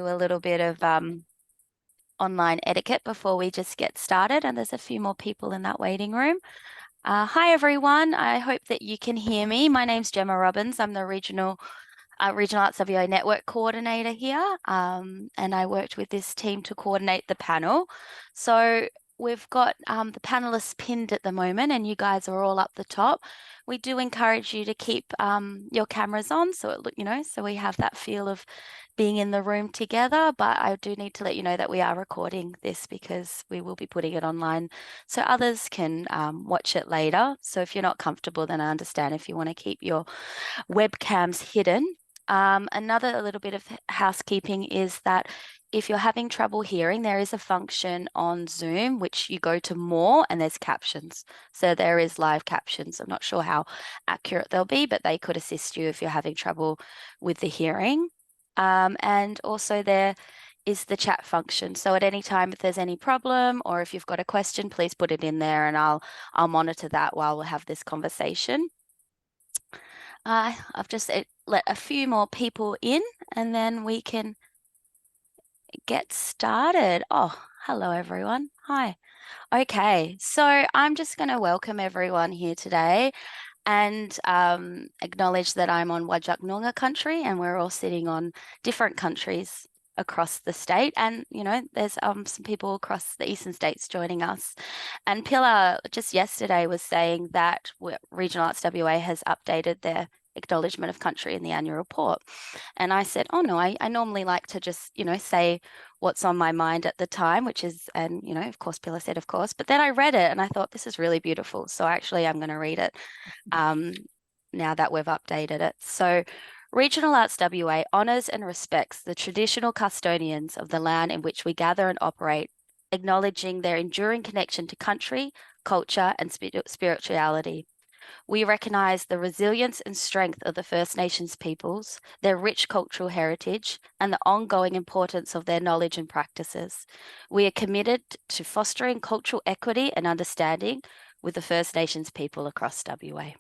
do a little bit of online etiquette before we just get started, and there's a few more people in that waiting room. Hi everyone, I hope that you can hear me. My name's Gemma Robbins. I'm the Regional Arts WA Network Coordinator here, and I worked with this team to coordinate the panel. So we've got the panelists pinned at the moment, and you guys are all up the top. We do encourage you to keep your cameras on, so so we have that feel of being in the room together. But I do need to let you know that we are recording this because we will be putting it online so others can watch it later. So if you're not comfortable, then I understand if you want to keep your webcams hidden. Another little bit of housekeeping is that if you're having trouble hearing, there is a function on Zoom which you go to more and there's captions. So there is live captions. I'm not sure how accurate they'll be, but they could assist you if you're having trouble with the hearing. And also there is the chat function. So at any time, if there's any problem or if you've got a question, please put it in there and I'll monitor that while we have this conversation. I've just let a few more people in and then we can get started. Oh, hello everyone. Hi. Okay, so I'm just going to welcome everyone here today and acknowledge that I'm on Whadjuk Noongar country and we're all sitting on different countries across the state, and there's some people across the eastern states joining us. And Pilar just yesterday was saying that Regional Arts WA has updated their acknowledgement of country in the annual report, and I said, oh no, I normally like to just say what's on my mind at the time, which is, and of course Pilar said of course, but then I read it and I thought this is really beautiful, so actually I'm going to read it now that we've updated it. So Regional Arts WA honours and respects the traditional custodians of the land in which we gather and operate, acknowledging their enduring connection to country, culture and spirituality. We recognise the resilience and strength of the First Nations peoples, their rich cultural heritage, and the ongoing importance of their knowledge and practices. We are committed to fostering cultural equity and understanding with the First Nations people across WA.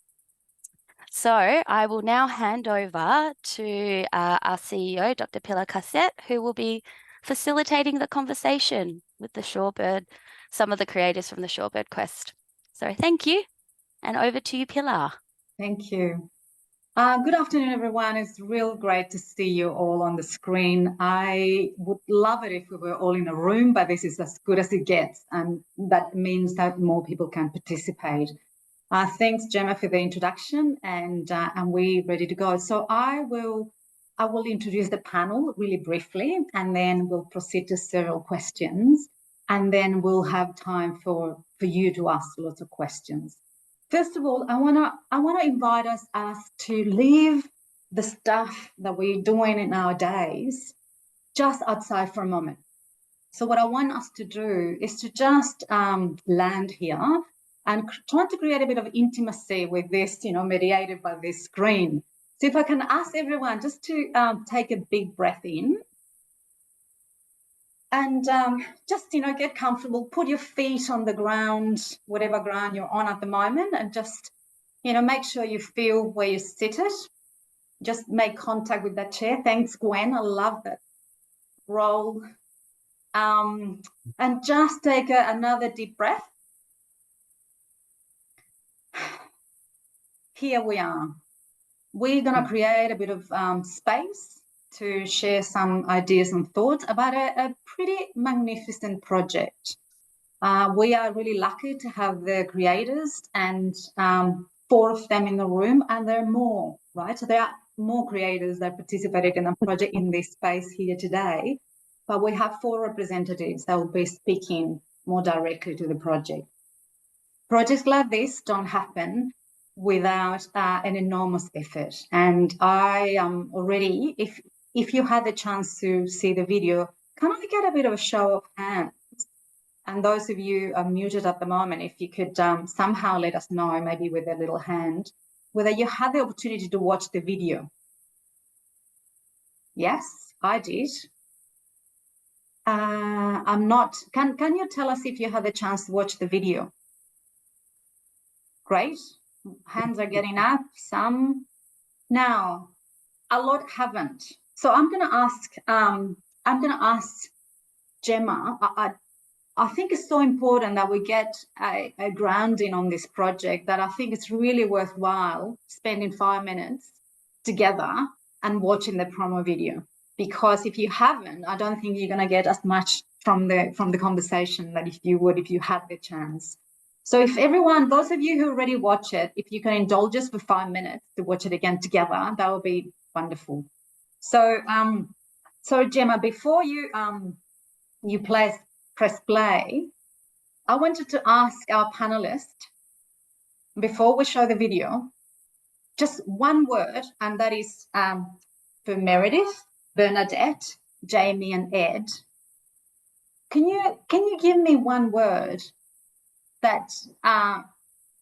So I will now hand over to our CEO, Dr. Pilar Kasat, who will be facilitating the conversation with the Shorebird, some of the creators from the Shorebird Quest. So thank you, and over to you, Pilar. Thank you. Good afternoon, everyone. It's real great to see you all on the screen. I would love it if we were all in a room, but this is as good as it gets, and that means that more people can participate. Thanks, Gemma, for the introduction, and we're ready to go. So I will introduce the panel really briefly, and then we'll proceed to several questions, and then we'll have time for you to ask lots of questions. First of all, I wanna invite us to leave the stuff that we're doing in our days just outside for a moment. So what I want us to do is to just land here and trying to create a bit of intimacy with this, mediated by this screen. So if I can ask everyone just to take a big breath in and just, get comfortable, put your feet on the ground, whatever ground you're on at the moment, and just, make sure you feel where you're seated. Just make contact with that chair. Thanks, Gwen. I love that roll. And just take another deep breath. Here we are. We're going to create a bit of space to share some ideas and thoughts about a pretty magnificent project. We are really lucky to have the creators and 4 of them in the room, and there are more, right? So there are more creators that participated in the project in this space here today, but we have 4 representatives that will be speaking more directly to the project. Projects like this don't happen without an enormous effort. And I am already, if you had the chance to see the video, can I get a bit of a show of hands? And those of you are muted at the moment, if you could somehow let us know, maybe with a little hand, whether you had the opportunity to watch the video. Yes, I did. I'm not, can you tell us if you had the chance to watch the video? Great. Hands are getting up, some. Now, a lot haven't. So I'm going to ask I'm going to ask Gemma. I think it's so important that we get a grounding on this project, that I think it's really worthwhile spending 5 minutes together and watching the promo video, because if you haven't, I don't think you're going to get as much from the conversation that if you had the chance. So if everyone, those of you who already watch it, if you can indulge us for 5 minutes to watch it again together, that would be wonderful. So Gemma, before you press play, I wanted to ask our panelists, before we show the video, just one word, and that is for Meredith, Bernadette, Jamie, and Ed. Can you give me one word that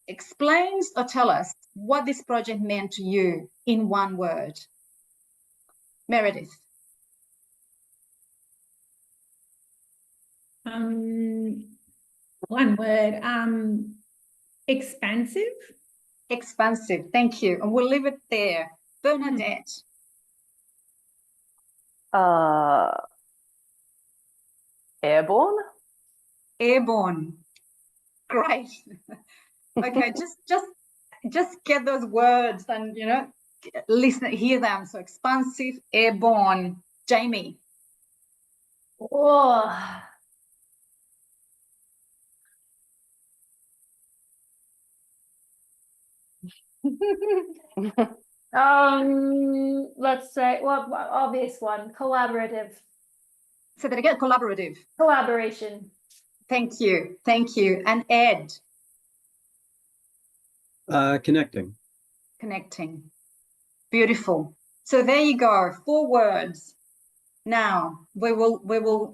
explains or tell us what this project meant to you in one word? Meredith. One word, expansive. Expansive, thank you. And we'll leave it there. Bernadette. Airborne. Airborne. Great. Okay, just get those words and, you know, listen, hear them. So expansive, airborne. Jamie. Oh. Let's say, well, obvious one, collaborative. Say that again, collaborative. Collaboration. Thank you. Thank you. And Ed. Connecting. Connecting. Beautiful. So there you go, 4 words. Now we will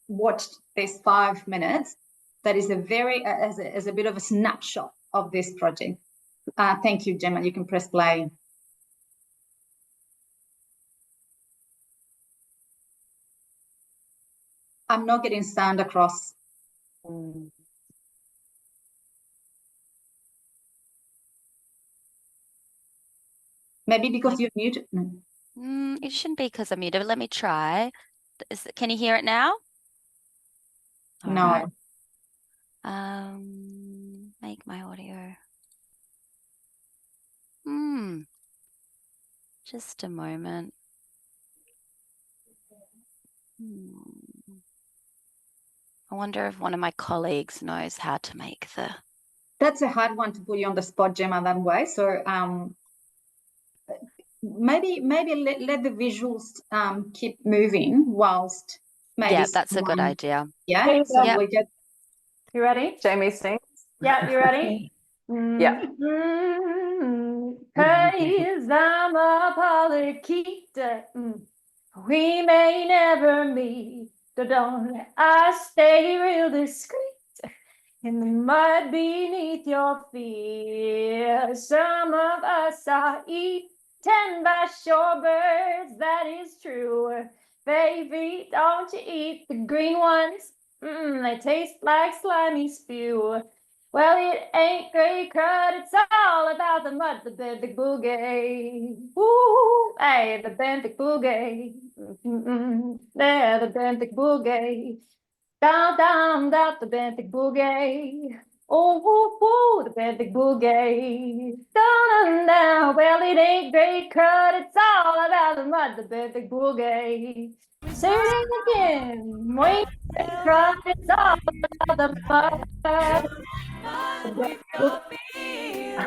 watch this 5 minutes. That is as a bit of a snapshot of this project. Thank you, Gemma. You can press play. I'm not getting sound across. Maybe because you're muted. No. It shouldn't be because I'm muted. Let me try. Can you hear it now? All No. right. Make my audio. Just a moment. I wonder if one of my colleagues knows how to make the... That's a hard one to put you on the spot, Gemma, that way. So maybe let the visuals keep moving whilst maybe... Yeah, that's a good idea. Yeah, so we get... You ready? Jamie sings. Yeah, you ready? Yeah. Praise I'm a polykeeper. We may never meet, but don't I stay real discreet in the mud beneath your feet. Some of us are eaten by shorebirds, that is true. Baby, don't you eat the green ones? They taste like slimy spew. Well, it ain't great crud, it's all about the mud, the benthic boogie. Ooh, hey, the benthic boogie. There, the benthic boogie. Down, down, down, the benthic boogie. Oh, woo, woo, the benthic boogie. Down and down, well, it ain't great crud, it's all about the mud, the benthic boogie. Say it again, wait, crud, it's all about the mud. With your feel,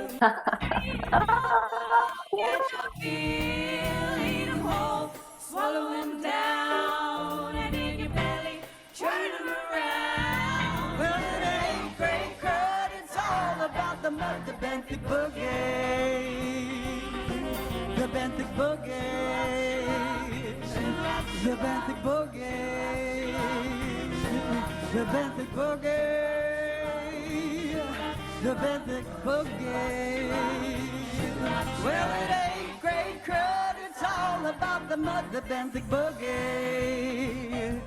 eat 'em whole, swallow 'em down, and in your belly, turn 'em around. Well, it ain't great crud, it's all about the mud, the benthic boogie, the benthic boogie, the benthic boogie, the benthic boogie. The benthic boogie. Well, it ain't great crud, it's all about the mud, the benthic boogie.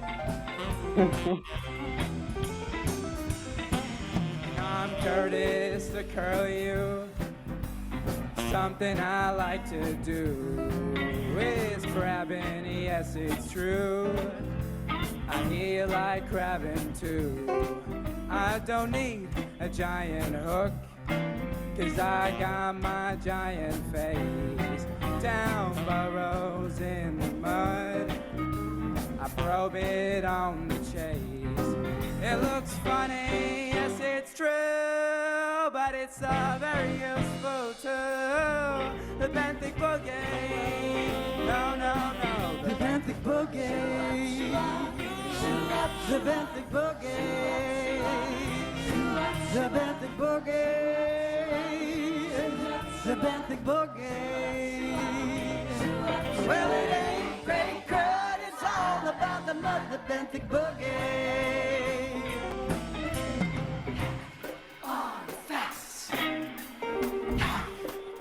I'm Curtis the Curlew. Something I like to do is crabbing, yes, it's true. feel like crabbing too. I don't need a giant hook, 'cause I got my giant face down burrows in the mud. I probe it on the chase. It looks funny, yes it's true, but it's very useful too. The benthic boogie, no, no, no, the benthic boogie, the benthic boogie, the benthic boogie, the benthic boogie. Well, it ain't great crud, it's all about the mud, the benthic boogie. On fast,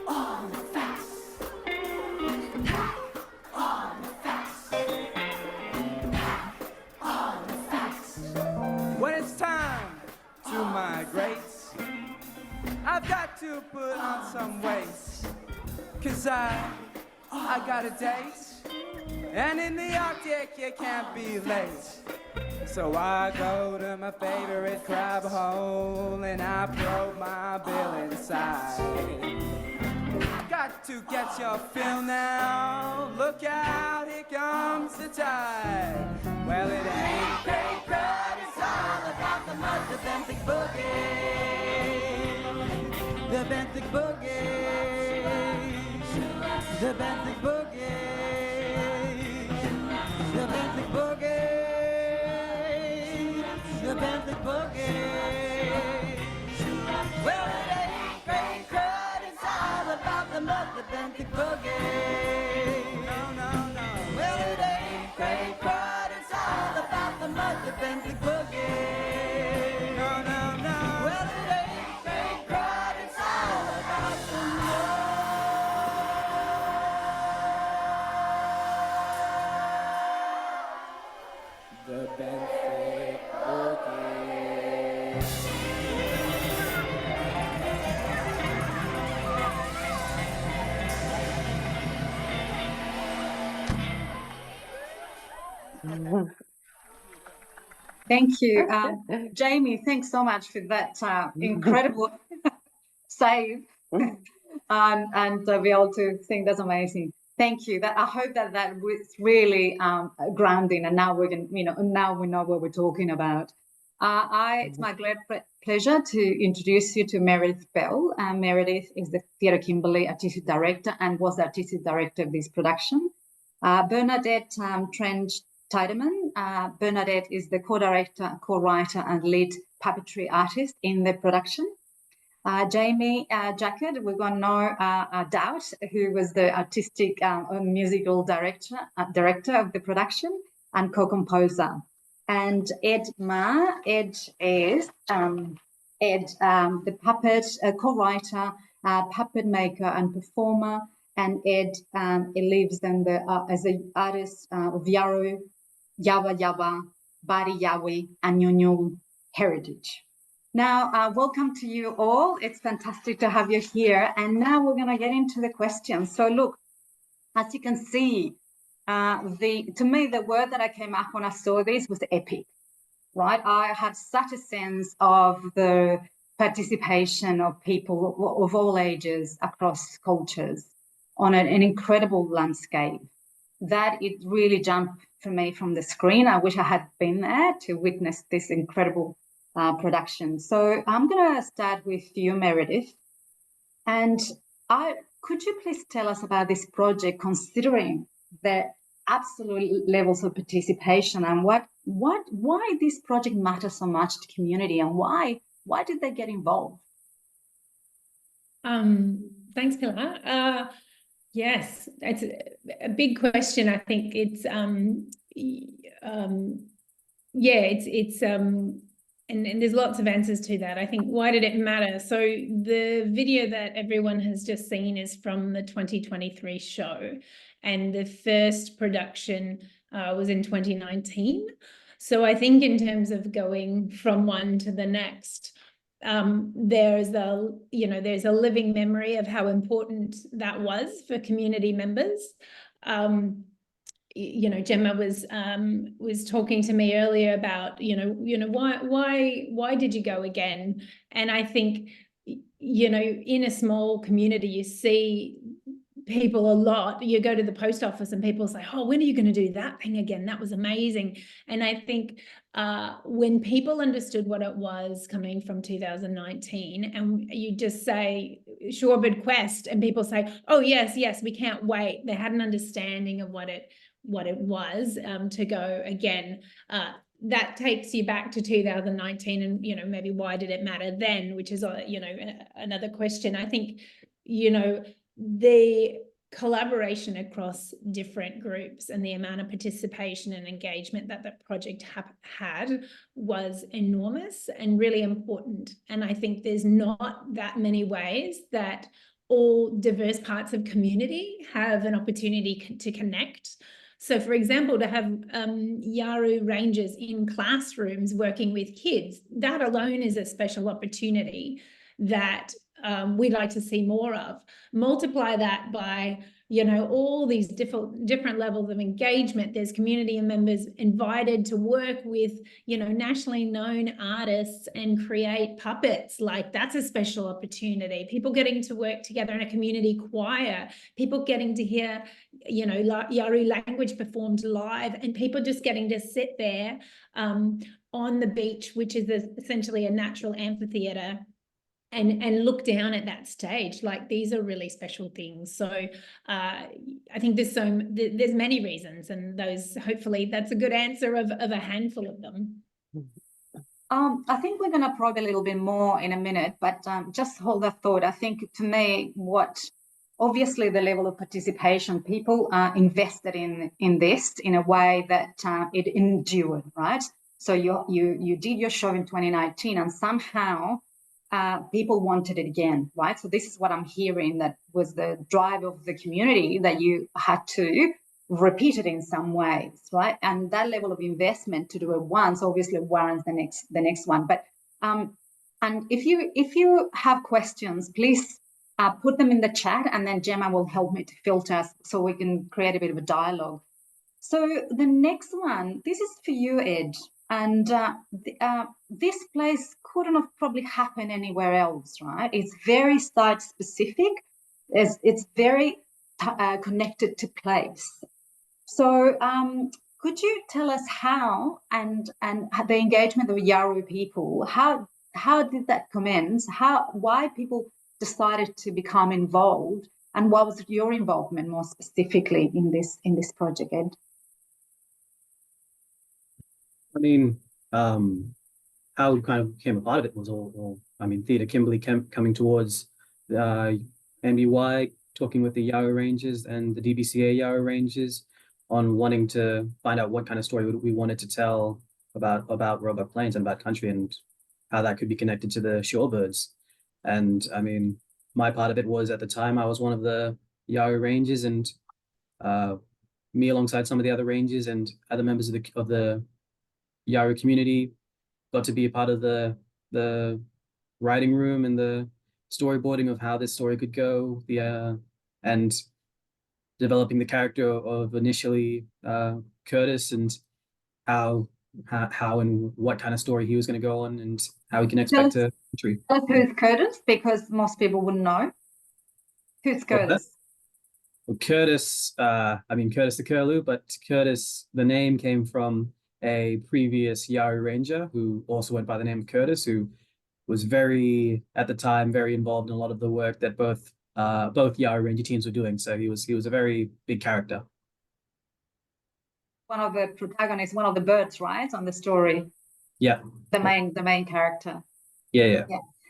on fast, on fast, on fast. When it's time to migrate, I've got to put on some weight, 'cause I got a date, and in the Arctic you can't be late. So I go to my favorite crab hole and I probe my bill inside. Got to get your fill now, look out, here comes the tide. Well, it ain't great crud, it's all about the mud, the benthic boogie, the benthic boogie, the benthic boogie, the benthic boogie, the benthic boogie. Well, it ain't great crud, it's all about the mud, the benthic boogie. No, no, no. Well, it ain't great crud, it's all about the mud, the benthic boogie. No, no, no. Well, it ain't great crud, it's all about the mud. The benthic boogie. Thank you. Jamie, thanks so much for that incredible save and to be able to sing. That's amazing. Thank you. That I hope that was really grounding, and now we can, now we know what we're talking about. It's my great pleasure to introduce you to Meredith Bell. Meredith is the Theatre Kimberley Artistic Director and was the Artistic Director of this production. Bernadette Trench Tiedemann. Bernadette is the co-director, co-writer and lead puppetry artist in the production. Jamie Jacket, we're going to know Doubt, who was the artistic musical director of the production and co-composer. And Ed Ma. Ed is the puppet co-writer, puppet maker and performer. And Ed lives as the artist of Yawuru, Yawa Yawa, Bari Yawi, and Nyunyu heritage. Now, welcome to you all. It's fantastic to have you here. And now we're going to get into the questions. So look, as you can see, to me, the word that I came up when I saw this was epic, right? I had such a sense of the participation of people of all ages across cultures on an incredible landscape that it really jumped for me from the screen. I wish I had been there to witness this incredible production. So I'm going to start with you, Meredith. And could you please tell us about this project, considering the absolute levels of participation, and why this project matters so much to community, and why did they get involved? Thanks, Pilar. Yes, it's a big question. I think it's and there's lots of answers to that. I think, why did it matter? So the video that everyone has just seen is from the 2023 show, and the first production was in 2019. So I think in terms of going from one to the next, there's a living memory of how important that was for community members. you know, Gemma was talking to me earlier about, why did you go again? And I think, you know, in a small community, you see people a lot. You go to the post office and people say, oh, when are you going to do that thing again? That was amazing. And I think when people understood what it was coming from 2019, and you just say Shorebird Quest and people say, oh, yes, we can't wait. They had an understanding of what it was to go again. That takes you back to 2019 and, you know, maybe why did it matter then, which is, you know, another question. I think, you know, the collaboration across different groups and the amount of participation and engagement that the project had was enormous and really important. And I think there's not that many ways that all diverse parts of community have an opportunity to connect. So, for example, to have Yawuru Rangers in classrooms working with kids, that alone is a special opportunity that we'd like to see more of. Multiply that by, you know, all these different levels of engagement. There's community members invited to work with, you know, nationally known artists and create puppets. Like, that's a special opportunity. People getting to work together in a community choir, people getting to hear, you know, Yawuru language performed live, and people just getting to sit there on the beach, which is essentially a natural amphitheater, and look down at that stage. Like, these are really special things. So I think there's many reasons, and those, hopefully that's a good answer of a handful of them. I think we're going to probe a little bit more in a minute, but just hold that thought. I think, to me, obviously the level of participation, people are invested in this in a way that it endured, right? So you did your show in 2019, and somehow people wanted it again, right? So this is what I'm hearing, that was the drive of the community, that you had to repeat it in some ways, right? And that level of investment to do it once obviously warrants the next one. But and if you have questions, please put them in the chat, and then Gemma will help me to filter so we can create a bit of a dialogue. So the next one, this is for you, Ed. And this place couldn't have probably happened anywhere else, right? It's very site specific. It's very connected to place. So could you tell us how and the engagement of Yawuru people, how did that commence? Why people decided to become involved, and what was your involvement more specifically in this project, Ed? I mean, how we kind of became a part of it was all I mean, Theatre Kimberley coming towards NBY, talking with the Yawuru Rangers and the DBCA Yawuru Rangers on wanting to find out what kind of story we wanted to tell about Roebuck Plains and about country, and how that could be connected to the Shorebirds. And I mean, my part of it was, at the time, I was one of the Yawuru Rangers, and me alongside some of the other Rangers and other members of the Yawuru community got to be a part of the writing room and the storyboarding of how this story could go, and developing the character of initially Curtis, and how and what kind of story he was going to go on, and how he can expect to country. Tell us who's Curtis, because most people wouldn't know. Who's Curtis? Well, Curtis, I mean Curtis the Curlew, but Curtis, the name came from a previous Yawuru Ranger who also went by the name of Curtis, who was at the time, very involved in a lot of the work that both Yawuru Ranger teams were doing. So he was a very big character. One of the protagonists, one of the birds, right, on the story. Yeah. The main character. Yeah.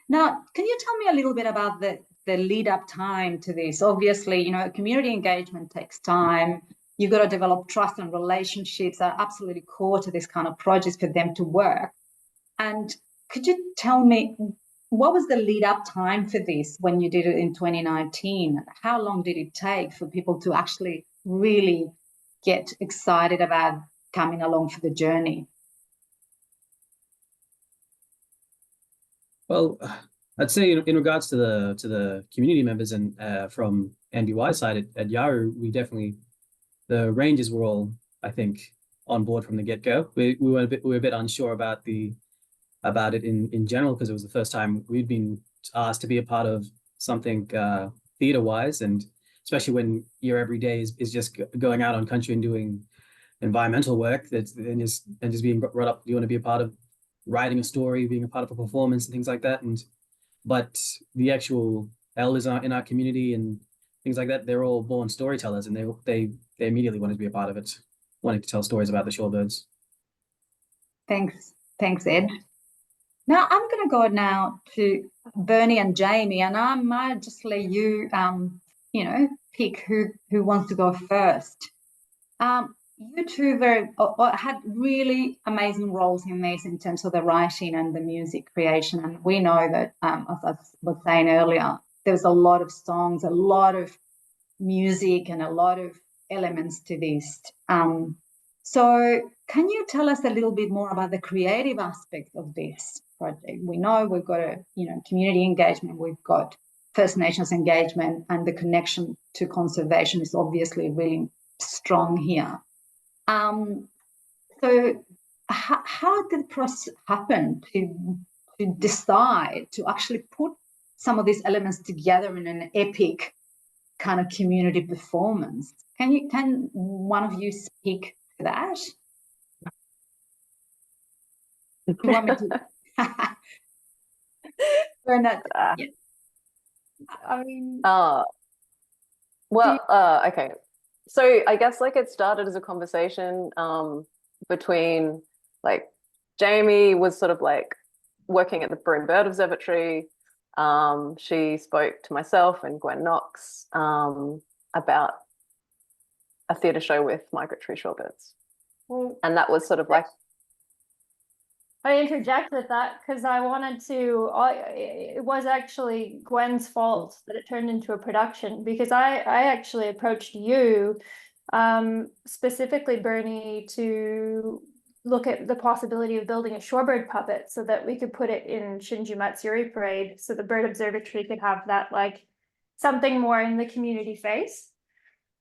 Now, can you tell me a little bit about the lead up time to this? Obviously, you know, community engagement takes time. You've got to develop trust, and relationships are absolutely core to this kind of project for them to work. And could you tell me, what was the lead up time for this when you did it in 2019? How long did it take for people to actually really get excited about coming along for the journey? Well, I'd say in regards to the community members and from NBY side at Yawuru, we definitely, the Rangers were all I think, on board from the get-go. We were a bit unsure about it in general, because it was the first time we'd been asked to be a part of something theatre-wise, and especially when your every day is just going out on country and doing environmental work, and just being brought up. You want to be a part of writing a story, being a part of a performance, and things like that. But the actual elders in our community and things like that, they're all born storytellers, and they immediately wanted to be a part of it, wanting to tell stories about the shorebirds. Thanks, Ed. Now I'm going to go now to Bernie and Jamie, and I might just let you, pick who wants to go first. You two had really amazing roles in this in terms of the writing and the music creation, and we know that, as I was saying earlier, there's a lot of songs, a lot of music, and a lot of elements to this. So can you tell us a little bit more about the creative aspect of this project? We know we've got community engagement, we've got First Nations engagement, and the connection to conservation is obviously really strong here. So how did the process happen to decide to actually put some of these elements together in an epic kind of community performance? Can one of you speak to that? Do you want me to? I mean, okay. So I guess it started as a conversation between Jamie was sort of working at the Broome Bird Observatory. She spoke to myself and Gwen Knox about a theatre show with migratory shorebirds. Well, and that was sort of I interject with that because I wanted to, it was actually Gwen's fault that it turned into a production, because I actually approached you, specifically Bernie, to look at the possibility of building a shorebird puppet so that we could put it in Shinju Matsuri Parade, so the Bird Observatory could have that something more in the community face.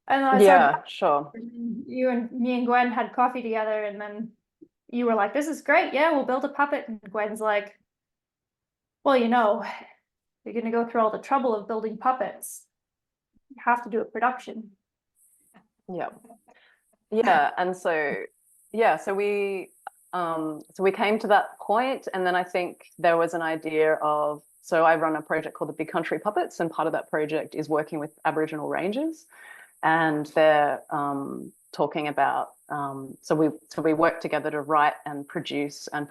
And sure. You and me and Gwen had coffee together, and then you were like, "This is great, yeah, we'll build a puppet." And Gwen's like, "Well, you're going to go through all the trouble of building puppets. You have to do a production." Yeah, and so we came to that point, and then I think there was an idea of, so I run a project called the Big Country Puppets, and part of that project is working with Aboriginal Rangers, and they're talking about so we work together to write and produce and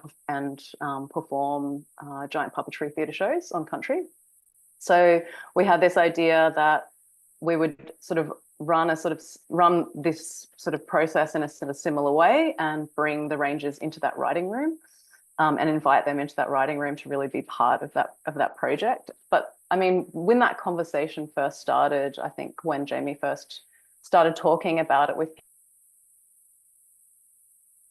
perform giant puppetry theatre shows on country. So we had this idea that we would sort of run this sort of process in a sort of similar way, and bring the rangers into that writing room, and invite them into that writing room to really be part of that project. But I mean, when that conversation first started, I think when Jamie first started talking about it with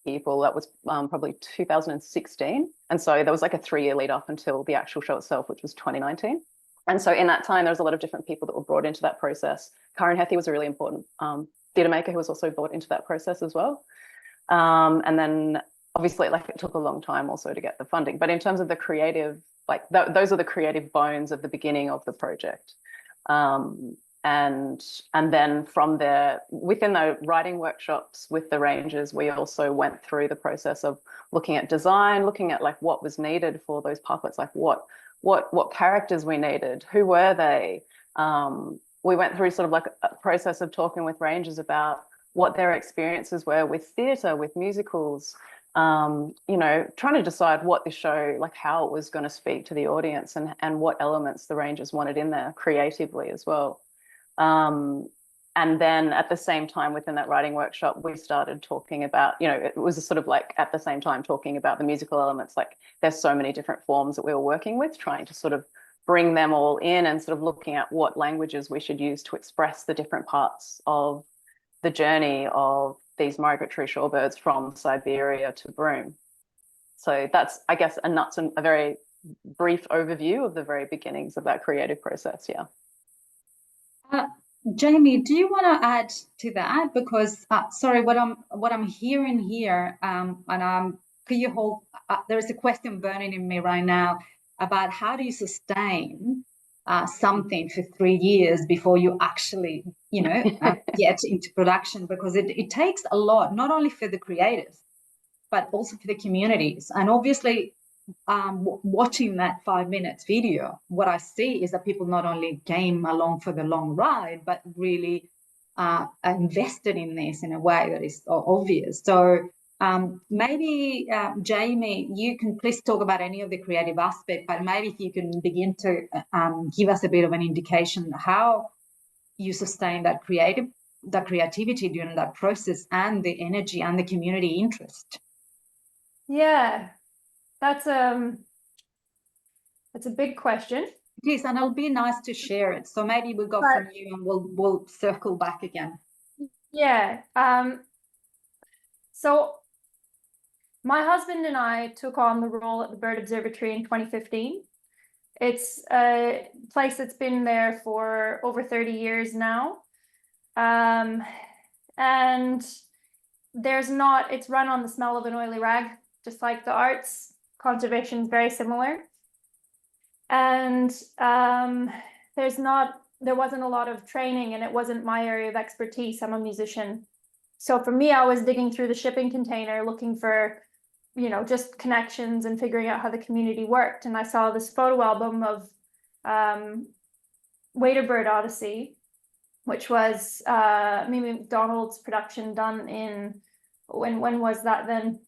people, that was probably 2016. And so there was a 3-year lead up until the actual show itself, which was 2019. And so in that time, there was a lot of different people that were brought into that process. Karen Hethy was a really important theatre maker who was also brought into that process as well. And then obviously it took a long time also to get the funding. But in terms of the creative, those are the creative bones of the beginning of the project. And then from there, within the writing workshops with the Rangers, we also went through the process of looking at design, looking at what was needed for those puppets, what characters we needed, who were they. We went through sort of a process of talking with Rangers about what their experiences were with theatre, with musicals, trying to decide what the show, how it was going to speak to the audience, and what elements the Rangers wanted in there creatively as well. And then at the same time within that writing workshop, we started talking about, it was sort of at the same time talking about the musical elements. There's so many different forms that we were working with, trying to sort of bring them all in, and sort of looking at what languages we should use to express the different parts of the journey of these migratory shorebirds from Siberia to Broome. So that's, I guess, a very brief overview of the very beginnings of that creative process. Yeah. Jamie, do you want to add to that? Because sorry, what I'm hearing here, and could you hold? There is a question burning in me right now about how do you sustain something for 3 years before you actually, get into production, because it takes a lot, not only for the creators, but also for the communities. And obviously, watching that 5 minutes video, what I see is that people not only came along for the long ride, but really invested in this in a way that is obvious. So maybe, Jamie, you can please talk about any of the creative aspect, but maybe if you can begin to give us a bit of an indication how you sustain that creativity during that process, and the energy and the community interest. Yeah, that's a big question. Please, and it'll be nice to share it. So maybe we'll go from you and we'll circle back again. Yeah. So my husband and I took on the role at the Bird Observatory in 2015. It's a place that's been there for over 30 years now. And it's run on the smell of an oily rag, just like the arts. Conservation is very similar. And there wasn't a lot of training, and it wasn't my area of expertise. I'm a musician. So for me, I was digging through the shipping container, looking for, just connections and figuring out how the community worked. And I saw this photo album of Bird Odyssey, which was Mimi McDonald's production done in, when was that then?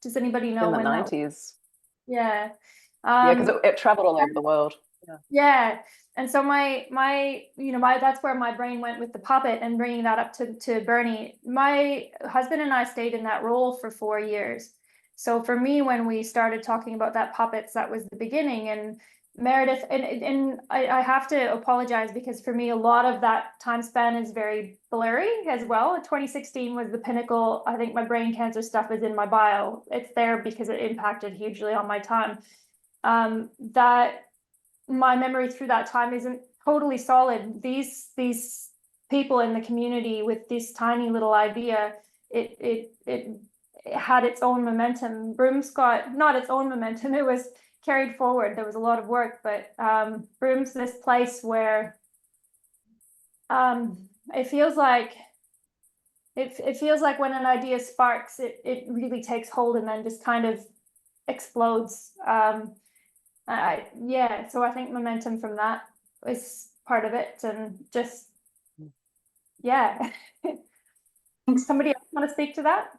Does anybody know? In the 90s. Yeah. Because it traveled all over the world. Yeah. And so that's where my brain went with the puppet and bringing that up to Bernie. My husband and I stayed in that role for 4 years. So for me, when we started talking about that puppets, that was the beginning. And Meredith, and I have to apologize, because for me, a lot of that time span is very blurry as well. 2016 was the pinnacle. I think my brain cancer stuff is in my bio. It's there because it impacted hugely on my time. That my memory through that time isn't totally solid. These people in the community with this tiny little idea, it had its own momentum. Broome's got not its own momentum, it was carried forward. There was a lot of work, but Broome's this place where it feels like when an idea sparks, it really takes hold and then just kind of explodes. So I think momentum from that is part of it, and just Somebody else want to speak to that?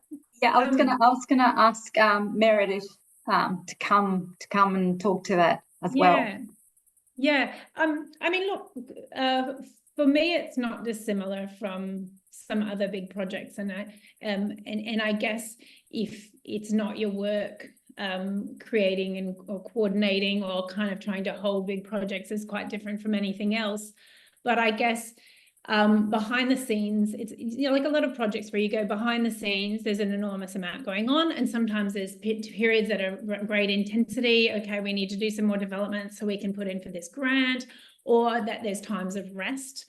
Yeah, I was gonna ask Meredith to come and talk to that as well. Yeah. I mean, look, for me, it's not dissimilar from some other big projects, and I guess if it's not your work, creating or coordinating or kind of trying to hold big projects is quite different from anything else. But I guess behind the scenes, it's like a lot of projects where you go behind the scenes, there's an enormous amount going on, and sometimes there's periods that are great intensity. Okay, we need to do some more development so we can put in for this grant, or that there's times of rest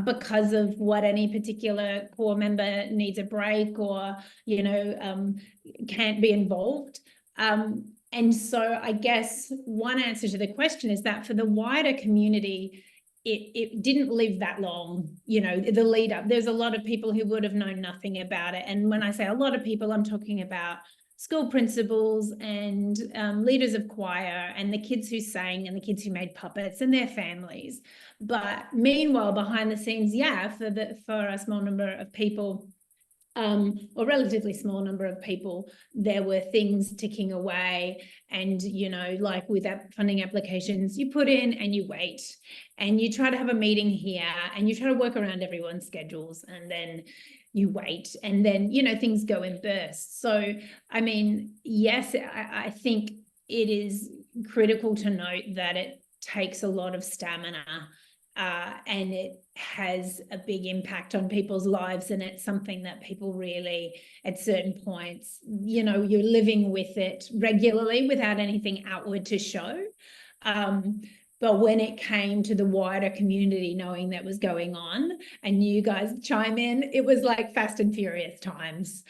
because of what any particular core member needs a break, or can't be involved. And so I guess one answer to the question is that for the wider community, it didn't live that long, the lead up. There's a lot of people who would have known nothing about it. And when I say a lot of people, I'm talking about school principals and leaders of choir and the kids who sang and the kids who made puppets and their families. But meanwhile, behind the scenes, for a small number of people, or relatively small number of people, there were things ticking away. And, like with funding applications, you put in and you wait, and you try to have a meeting here, and you try to work around everyone's schedules, and then you wait, and then, things go in bursts. So, I mean, yes, I think it is critical to note that it takes a lot of stamina, and it has a big impact on people's lives, and it's something that people really, at certain points, you're living with it regularly without anything outward to show. But when it came to the wider community knowing that was going on and you guys chime in, it was like Fast and Furious times,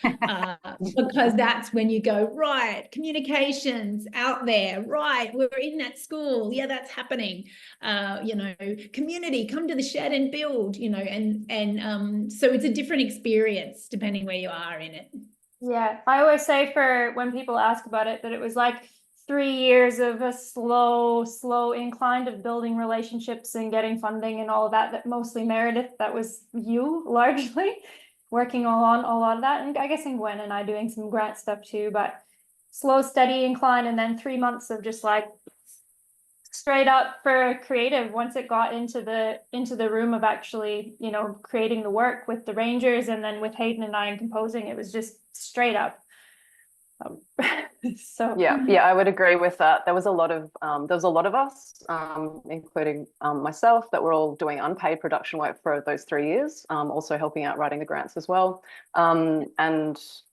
because that's when you go, right, communications out there, right, we're in that school, yeah, that's happening, you know, community, come to the shed and build, you know, and so it's a different experience depending where you are in it. Yeah, I always say for when people ask about it that it was like 3 years of a slow incline of building relationships and getting funding and all of that, that mostly Meredith, that was you largely working on a lot of that. And I guess in Gwen and I doing some grant stuff too, but slow, steady incline. And then 3 months of just like straight up for creative once it got into the room of actually, you know, creating the work with the Rangers and then with Hayden and I and composing, it was just straight up. So yeah, I would agree with that. There was a lot of us, including myself, that were all doing unpaid production work for those 3 years, also helping out writing the grants as well. And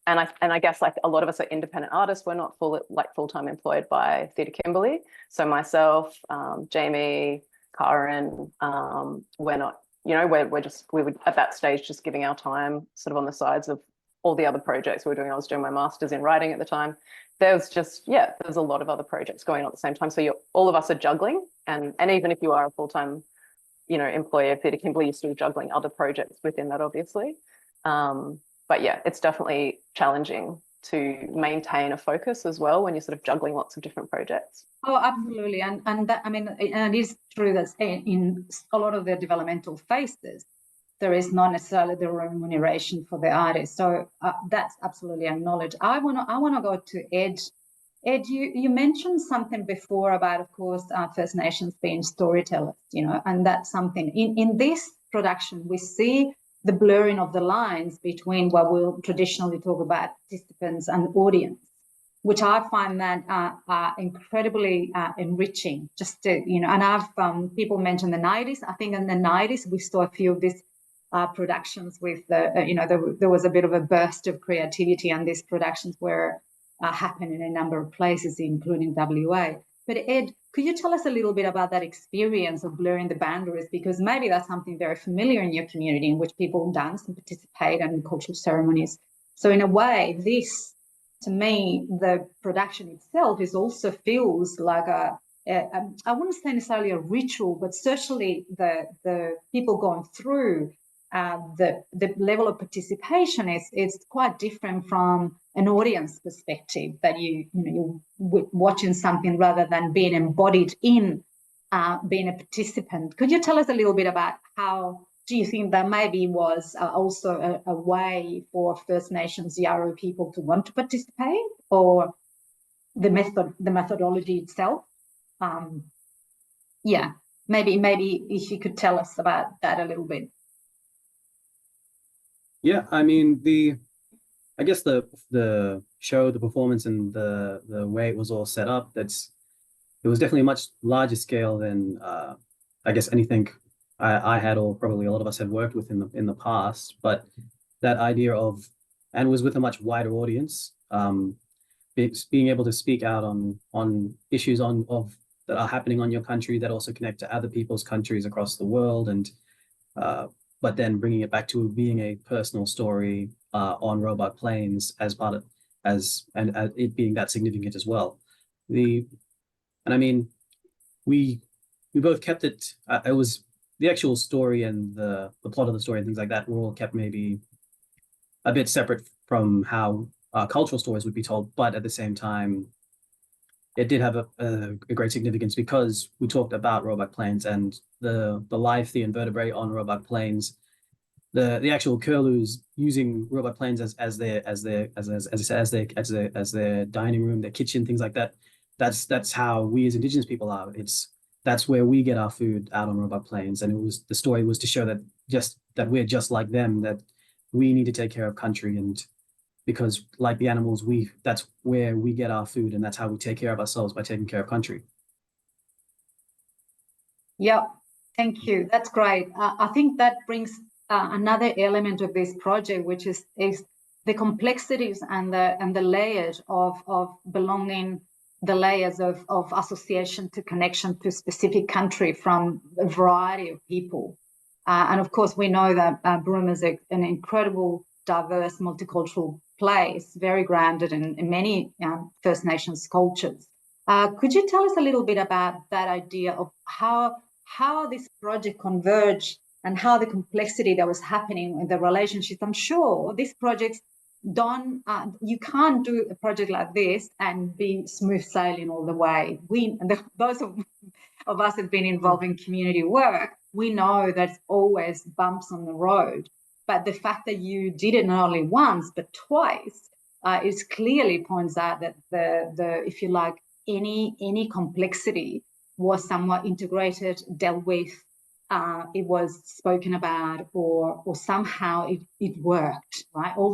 I guess like a lot of us are independent artists. We're not full-time employed by Theatre Kimberley. So myself, Jamie, Karen, we're not, you know, we were at that stage just giving our time sort of on the sides of all the other projects we were doing. I was doing my master's in writing at the time. There's a lot of other projects going on at the same time. So all of us are juggling, and even if you are a full-time, you know, employee of Theatre Kimberley, you're still juggling other projects within that, obviously. But yeah, it's definitely challenging to maintain a focus as well when you're sort of juggling lots of different projects. Oh, absolutely, and that, I mean, and it is true that in a lot of the developmental phases, there is not necessarily the remuneration for the artist. So that's absolutely acknowledged. I wanna go to Ed. Ed, you mentioned something before about, of course, First Nations being storytellers, you know, and that's something in this production we see the blurring of the lines between what we'll traditionally talk about participants and audience, which I find that incredibly enriching. Just to, you know, and I've people mentioned the 90s. I think in the 90s we saw a few of these productions with the, you know, there was a bit of a burst of creativity, and these productions were happening in a number of places, including WA. But Ed, could you tell us a little bit about that experience of blurring the boundaries? Because maybe that's something very familiar in your community, in which people dance and participate in cultural ceremonies. So in a way, this, to me, the production itself is also feels like I wouldn't say necessarily a ritual, but certainly the people going through the level of participation is quite different from an audience perspective, that you're watching something rather than being embodied in being a participant. Could you tell us a little bit about how do you think that maybe was also a way for First Nations Yawuru people to want to participate, or the methodology itself? Yeah, maybe if you could tell us about that a little bit. Yeah, I mean, I guess the show, the performance, and the way it was all set up, it was definitely a much larger scale than I guess anything I had, or probably a lot of us had worked with in the past. But that idea of, and was with a much wider audience, being able to speak out on issues that are happening on your country that also connect to other people's countries across the world, and but then bringing it back to being a personal story on Roebuck Plains as part of, and it being that significant as well. And I mean, we both kept it. It was the actual story and the plot of the story and things like that were all kept maybe a bit separate from how cultural stories would be told, but at the same time, it did have a great significance because we talked about Roebuck Plains and the live the invertebrate on Roebuck Plains, the actual curlews using Roebuck Plains as their dining room, their kitchen, things like that. That's how we as Indigenous people are. That's where we get our food, out on Roebuck Plains, and the story was to show that we're just like them, that we need to take care of country, and because like the animals, that's where we get our food, and that's how we take care of ourselves, by taking care of country. Yeah, thank you. That's great. I think that brings another element of this project, which is the complexities and the layers of belonging the layers of association to connection to specific country from a variety of people. And of course, we know that Broome is an incredible, diverse, multicultural place, very grounded in many First Nations cultures. Could you tell us a little bit about that idea of how this project converged and how the complexity that was happening in the relationships? I'm sure this project you can't do a project like this and be smooth sailing all the way. Those of us have been involved in community work, we know there's always bumps on the road. But the fact that you did it not only once but twice, it clearly points out that the if you like, any complexity was somewhat integrated, dealt with, it was spoken about, or somehow it worked, right? All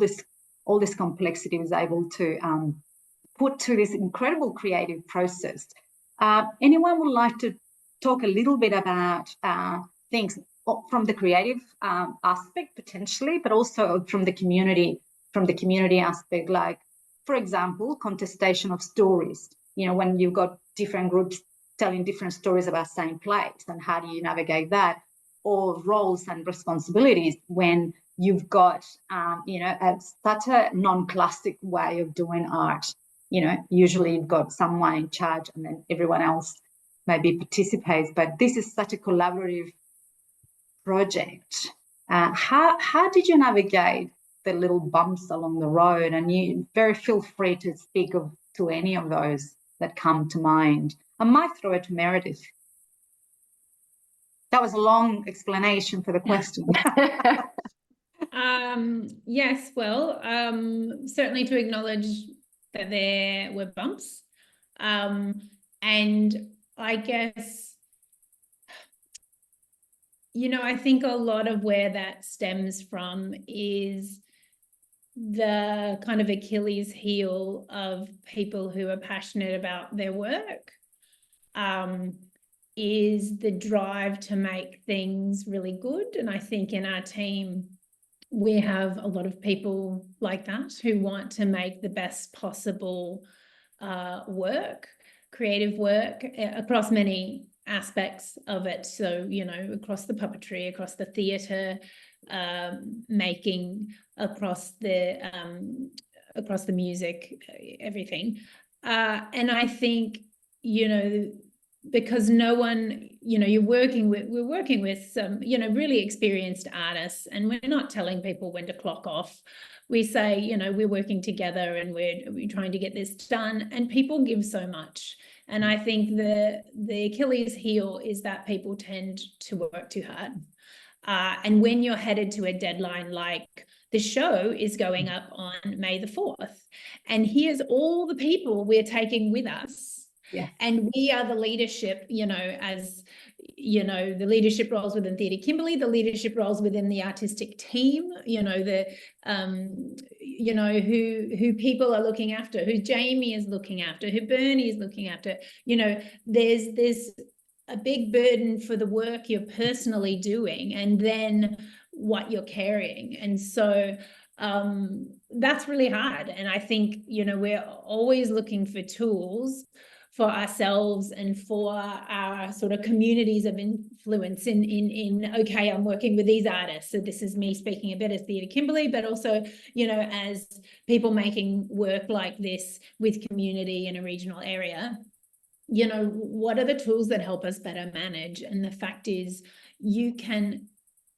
this complexity was able to put to this incredible creative process. Anyone would like to talk a little bit about things from the creative aspect potentially, but also from the community aspect, like, for example, contestation of stories. You know, when you've got different groups telling different stories about same place, and how do you navigate that? Or roles and responsibilities when you've got, such a non-classic way of doing art. You know, usually you've got someone in charge and then everyone else maybe participates, but this is such a collaborative project. How did you navigate the little bumps along the road? And you feel free to speak to any of those that come to mind. I might throw it to Meredith. That was a long explanation for the question. Yes, well, certainly to acknowledge that there were bumps. And I guess, I think a lot of where that stems from is the kind of Achilles heel of people who are passionate about their work, is the drive to make things really good. And I think in our team, we have a lot of people like that who want to make the best possible creative work across many aspects of it. So, across the puppetry, across the theatre making, across the music, everything. And I think, because no one, we're working with some, really experienced artists, and we're not telling people when to clock off. We say, we're working together and we're trying to get this done, and people give so much. And I think the Achilles heel is that people tend to work too hard. And when you're headed to a deadline, like the show is going up on May the 4th, and here's all the people we're taking with us. Yeah. And we are the leadership, as the leadership roles within Theatre Kimberley, the leadership roles within the artistic team, who people are looking after, who Jamie is looking after, who Bernie is looking after. There's a big burden for the work you're personally doing, and then what you're carrying. And so that's really hard. And I think, we're always looking for tools for ourselves and for our sort of communities of influence in okay, I'm working with these artists, so this is me speaking a bit as Theatre Kimberley, but also, as people making work like this with community in a regional area, what are the tools that help us better manage? And the fact is, you can,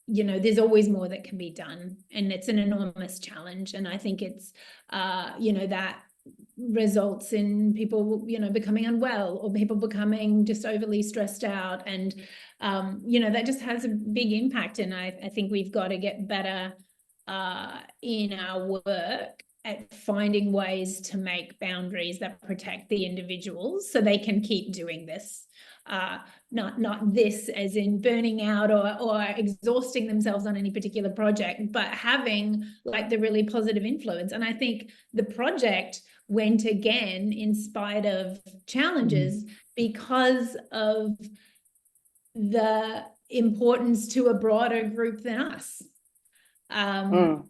there's always more that can be done, and it's an enormous challenge. And I think it's, that results in people, becoming unwell, or people becoming just overly stressed out. And, that just has a big impact. And I think we've got to get better in our work at finding ways to make boundaries that protect the individuals so they can keep doing this. Not this as in burning out or exhausting themselves on any particular project, but having like the really positive influence. And I think the project went again in spite of challenges because of the importance to a broader group than us. And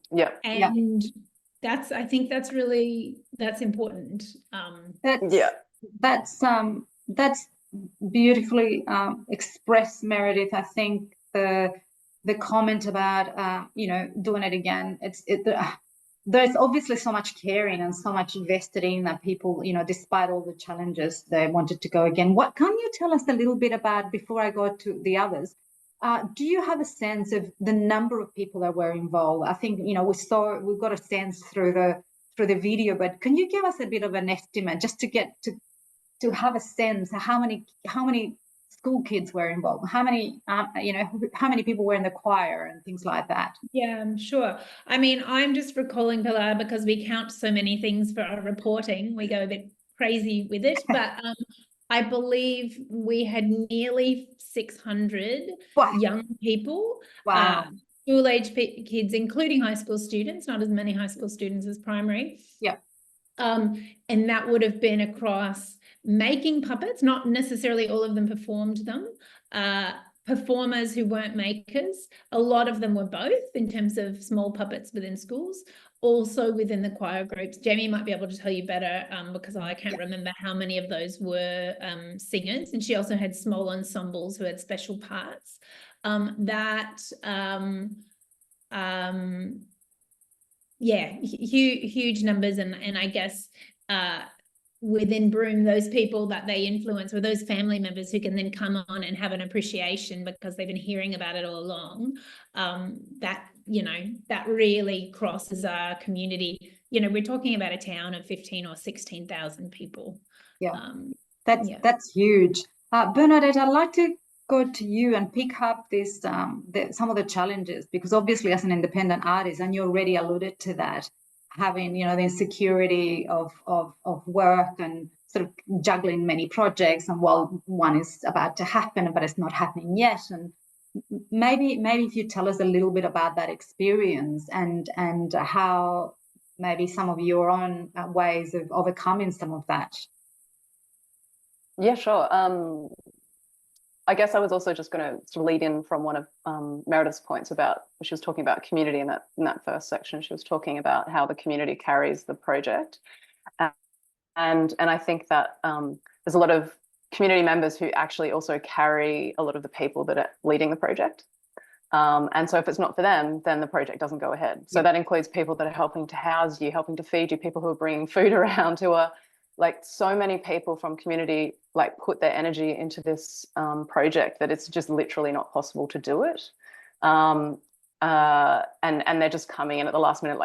I think that's important. That's beautifully expressed, Meredith. I think the comment about doing it again, there's obviously so much caring and so much invested in that people, despite all the challenges, they wanted to go again. What can you tell us a little bit about, before I go to the others? Do you have a sense of the number of people that were involved? I think we've got a sense through the video, but can you give us a bit of an estimate, just to get to have a sense of how many school kids were involved, how many people were in the choir and things like that? Yeah, I'm sure. I mean, I'm just recalling, Pilar, because we count so many things for our reporting, we go a bit crazy with it, but I believe we had nearly 600 young people, school-age kids, including high school students, not as many high school students as primary. Yeah. And that would have been across making puppets, not necessarily all of them performed them, performers who weren't makers, a lot of them were both in terms of small puppets within schools, also within the choir groups. Jamie might be able to tell you better because I can't remember how many of those were singers, and she also had small ensembles who had special parts. Huge numbers, and I guess within Broome, those people that they influence were those family members who can then come on and have an appreciation because they've been hearing about it all along. That really crosses our community. We're talking about a town of 15 or 16,000 people. Yeah, that's huge. Bernadette, I'd like to go to you and pick up this some of the challenges, because obviously as an independent artist, and you already alluded to that, having the insecurity of work and sort of juggling many projects, and while one is about to happen but it's not happening yet. And maybe if you tell us a little bit about that experience and how maybe some of your own ways of overcoming some of that. Yeah, sure. I guess I was also just going to sort of lead in from one of Meredith's points about, she was talking about community in that first section. She was talking about how the community carries the project. And I think that there's a lot of community members who actually also carry a lot of the people that are leading the project. And so if it's not for them, then the project doesn't go ahead. So that includes people that are helping to house you, helping to feed you, people who are bringing food around, who are like, so many people from community put their energy into this project that it's just literally not possible to do it. And they're just coming in at the last minute,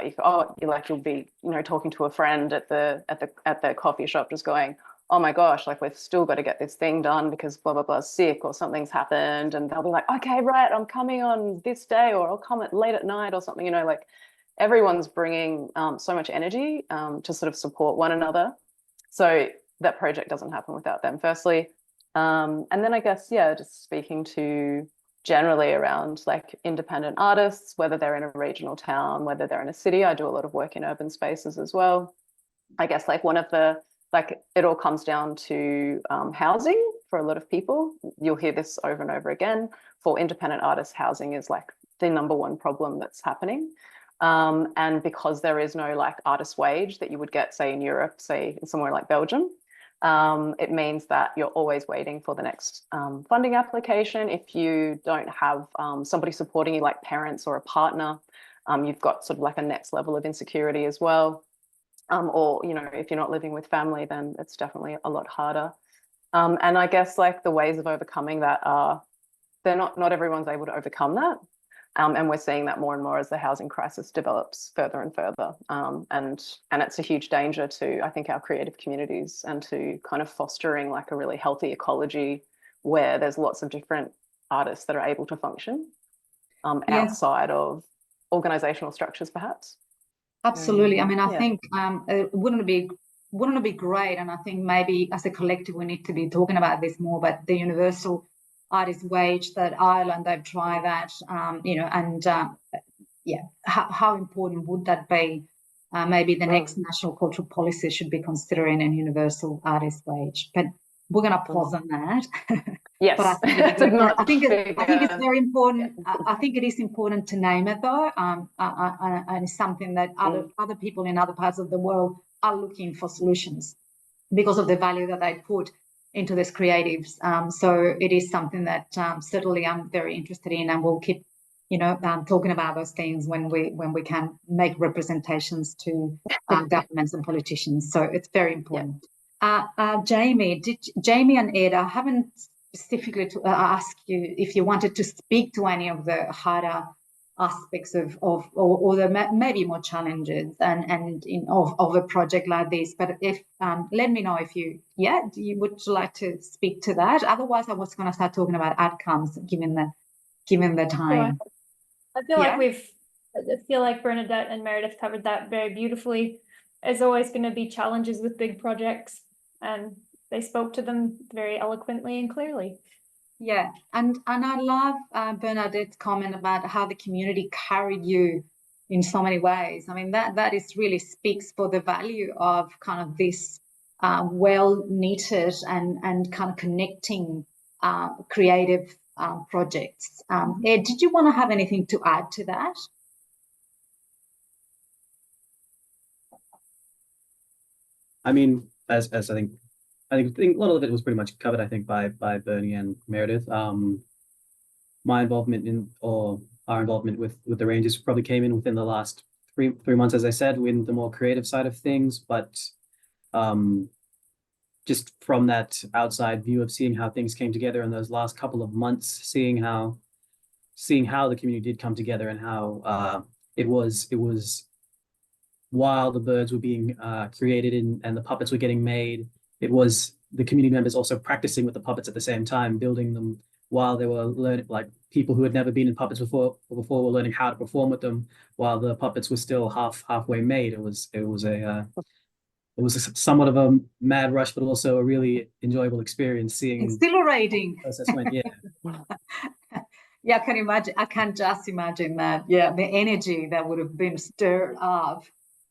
you'll be talking to a friend at the coffee shop, just going, oh my gosh, we've still got to get this thing done because blah blah blah is sick or something's happened, and they'll be like, okay, right, I'm coming on this day, or I'll come late at night or something. Everyone's bringing so much energy to sort of support one another. So that project doesn't happen without them, firstly. And then I guess, just speaking to generally around independent artists, whether they're in a regional town, whether they're in a city. I do a lot of work in urban spaces as well. I guess one of the, it all comes down to housing for a lot of people. You'll hear this over and over again. For independent artists, housing is the number one problem that's happening. And because there is no artist wage that you would get, say in Europe, say in somewhere like Belgium, it means that you're always waiting for the next funding application. If you don't have somebody supporting you, like parents or a partner, you've got sort of a next level of insecurity as well. Or, if you're not living with family, then it's definitely a lot harder. And I guess the ways of overcoming that are, not everyone's able to overcome that. And we're seeing that more and more as the housing crisis develops further and further. And it's a huge danger to, I think, our creative communities, and to kind of fostering a really healthy ecology where there's lots of different artists that are able to function outside of organizational structures, perhaps. Absolutely. I mean, I think wouldn't it be great? And I think maybe as a collective we need to be talking about this more, but the universal artist wage that Ireland, they've tried that, how important would that be? Maybe the next national cultural policy should be considering a universal artist wage, but we're going to pause on that. Yes, but I think it's very important. I think it is important to name it though, and it's something that other people in other parts of the world are looking for solutions. because of the value that they put into these creatives. So it is something that certainly I'm very interested in, and we'll keep, talking about those things when we can make representations to governments and politicians. So it's very important. Jamie and Ed, I haven't specifically to ask you if you wanted to speak to any of the harder aspects of or the maybe more challenges of a project like this, but if let me know if you would like to speak to that. Otherwise I was going to start talking about outcomes given the time. I feel like Bernadette and Meredith covered that very beautifully. There's always going to be challenges with big projects, and they spoke to them very eloquently and clearly. Yeah, and I love Bernadette's comment about how the community carried you in so many ways. I mean, that is really speaks for the value of kind of this well knitted and kind of connecting creative projects. Ed, did you want to have anything to add to that? I mean, as I think a lot of it was pretty much covered, I think, by Bernie and Meredith. My involvement our involvement with the Rangers probably came in within the last three months, as I said, with the more creative side of things. But just from that outside view of seeing how things came together in those last couple of months, seeing how the community did come together and how it was while the birds were being created and the puppets were getting made, it was the community members also practicing with the puppets at the same time, building them while they were learning, like people who had never been in puppets before were learning how to perform with them while the puppets were still halfway made. It was somewhat of a mad rush, but also a really enjoyable experience seeing. Exhilarating. Process went, yeah. Yeah, I can imagine. I can just imagine that. Yeah, the energy that would have been stirred up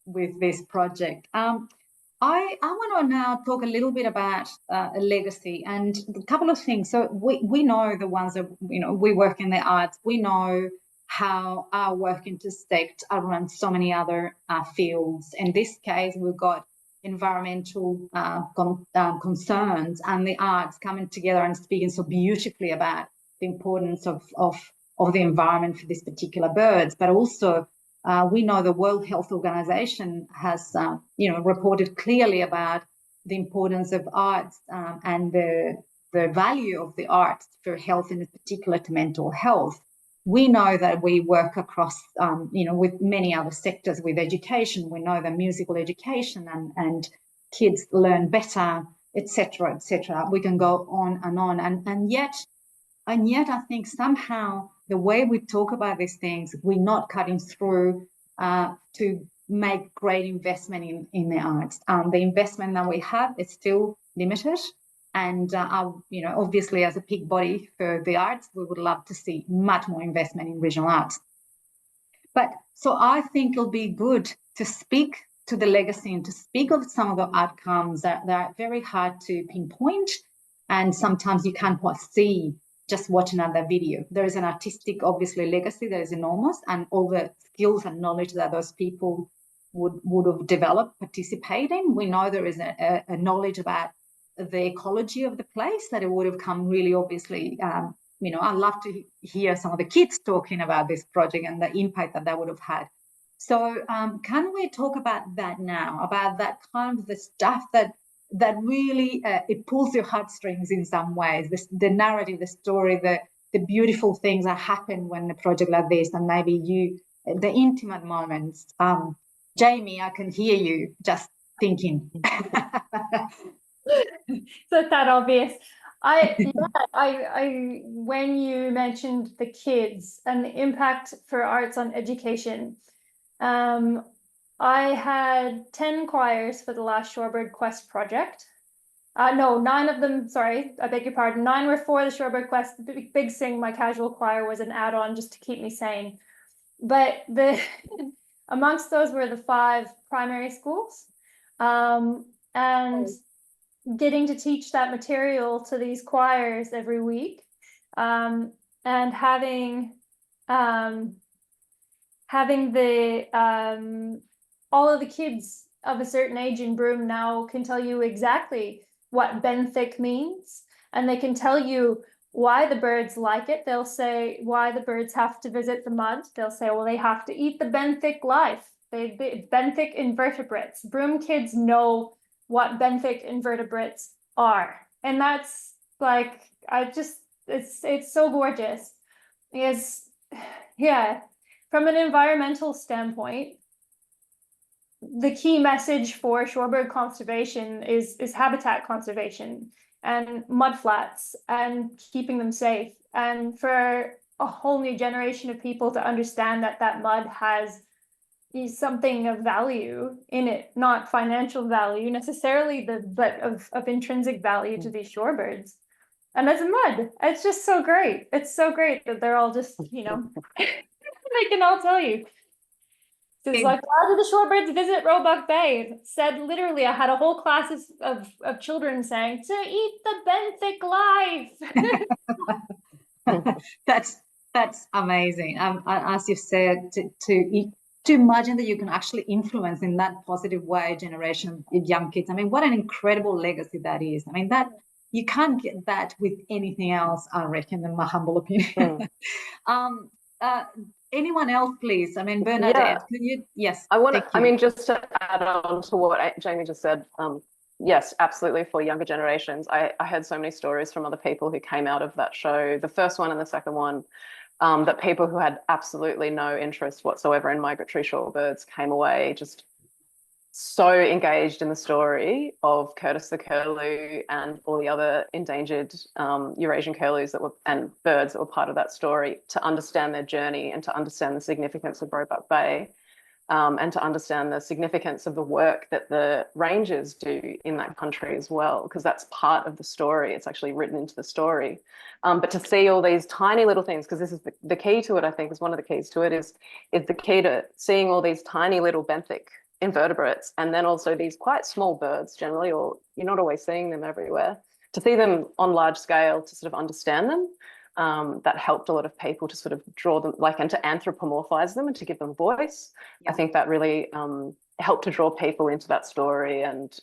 with this project. I want to now talk a little bit about a legacy and a couple of things. So we know the ones that, we work in the arts. We know how our work intersects around so many other fields. In this case, we've got environmental concerns and the arts coming together and speaking so beautifully about the importance of the environment for these particular birds, but also we know the World Health Organization has, reported clearly about the importance of arts and the value of the arts for health, and in particular to mental health. We know that we work across, with many other sectors with education. We know that musical education and kids learn better, etc., etc. We can go on, and yet I think somehow the way we talk about these things, we're not cutting through to make great investment in the arts. The investment that we have is still limited, and obviously as a peak body for the arts, we would love to see much more investment in regional arts. But so I think it'll be good to speak to the legacy and to speak of some of the outcomes that are very hard to pinpoint, and sometimes you can't quite see just watching another video. There is an artistic, obviously, legacy that is enormous, and all the skills and knowledge that those people would have developed participating. We know there is a knowledge about the ecology of the place that it would have come really obviously. I'd love to hear some of the kids talking about this project and the impact that would have had. So can we talk about that now, about that kind of the stuff that really it pulls your heartstrings in some ways, the narrative, the story, the beautiful things that happen when a project like this, and maybe the intimate moments. Jamie, I can hear you just thinking. So that obvious. When you mentioned the kids and the impact for arts on education, I had 10 choirs for the last Shorebird Quest project. No, 9 of them, sorry, I beg your pardon. 9 were for the Shorebird Quest. The Big Sing, my casual choir, was an add-on just to keep me sane. But amongst those were the 5 primary schools. And getting to teach that material to these choirs every week, and having the all of the kids of a certain age in Broome now can tell you exactly what benthic means, and they can tell you why the birds like it. They'll say why the birds have to visit the mud. They'll say, well, they have to eat the benthic life. They benthic invertebrates. Broome kids know what benthic invertebrates are, and that's like, it's so gorgeous. Because, yeah, from an environmental standpoint, the key message for shorebird conservation is habitat conservation and mudflats and keeping them safe, and for a whole new generation of people to understand that that mud has something of value in it, not financial value necessarily, but of intrinsic value to these shorebirds. And as a mud, it's just so great. It's so great that they're all just, they can all tell you. It's like, why do the shorebirds visit Roebuck Bay? Said literally, I had a whole class of children saying, to eat the benthic life. That's amazing. As you said, to imagine that you can actually influence in that positive way generation of young kids. I mean, what an incredible legacy that is. I mean, that you can't get that with anything else, I reckon, in my humble opinion. Anyone else, please? I mean, Bernadette, can you? Yes. Just to add on to what Jamie just said, yes, absolutely, for younger generations. I heard so many stories from other people who came out of that show, the first one and the second one, that people who had absolutely no interest whatsoever in migratory shorebirds came away just so engaged in the story of Curtis the curlew and all the other endangered Eurasian curlews and birds that were part of that story, to understand their journey and to understand the significance of Roebuck Bay, and to understand the significance of the work that the rangers do in that country as well, because that's part of the story. It's actually written into the story. But to see all these tiny little things, because this is the key to it, I think, is one of the keys to it, is the key to seeing all these tiny little benthic invertebrates, and then also these quite small birds generally, or you're not always seeing them everywhere, to see them on large scale, to sort of understand them. That helped a lot of people to sort of draw them, and to anthropomorphize them and to give them voice. Yeah. I think that really helped to draw people into that story, and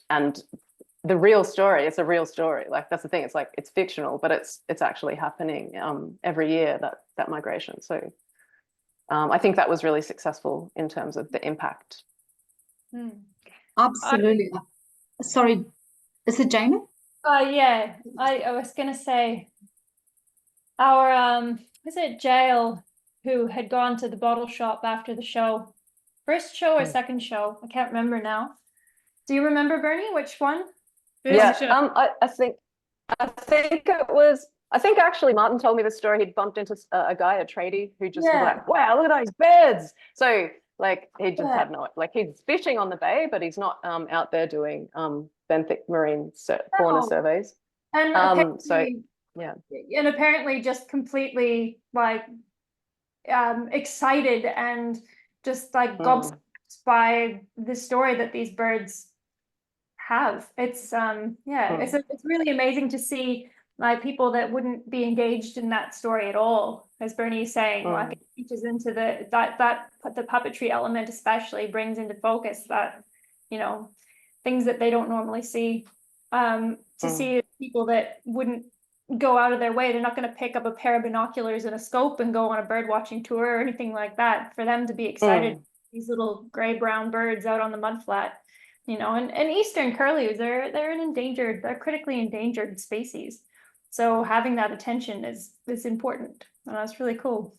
the real story. It's a real story. That's the thing. It's like, it's fictional, but it's actually happening every year, that migration. So I think that was really successful in terms of the impact. Absolutely. Sorry, is it Jamie? Yeah, I was gonna say, our was it Jael who had gone to the bottle shop after the show, first show or second show? I can't remember now. Do you remember, Bernie, which one? I think it was. I think actually Martin told me the story. He'd bumped into a guy, a tradie, who just was like, "Wow, look at those birds!" So he just had no, he's fishing on the bay, but he's not out there doing benthic marine fauna surveys. And and apparently just completely excited and just gobsmacked by the story that these birds have. It's it's really amazing to see people that wouldn't be engaged in that story at all, as Bernie is saying. It teaches into the puppetry element, especially brings into focus that things that they don't normally see. To see people that wouldn't go out of their way, they're not going to pick up a pair of binoculars and a scope and go on a bird watching tour or anything like that. For them to be excited, these little gray-brown birds out on the mudflat, and eastern curlews, they're critically endangered species. So having that attention is important. And that's really cool.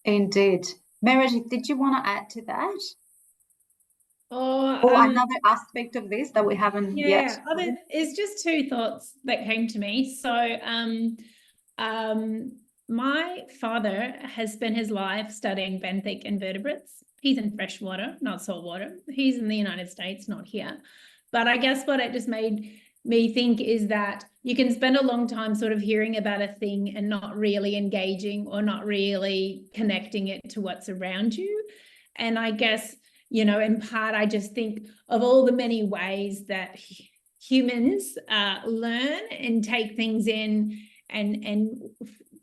Indeed. Meredith, did you want to add to that? Another aspect of this that we haven't yet. It's just two thoughts that came to me. So my father has spent his life studying benthic invertebrates. He's in freshwater, not saltwater. He's in the United States, not here. But I guess what it just made me think is that you can spend a long time sort of hearing about a thing and not really engaging or not really connecting it to what's around you. And I guess, in part, I just think of all the many ways that humans learn and take things in, and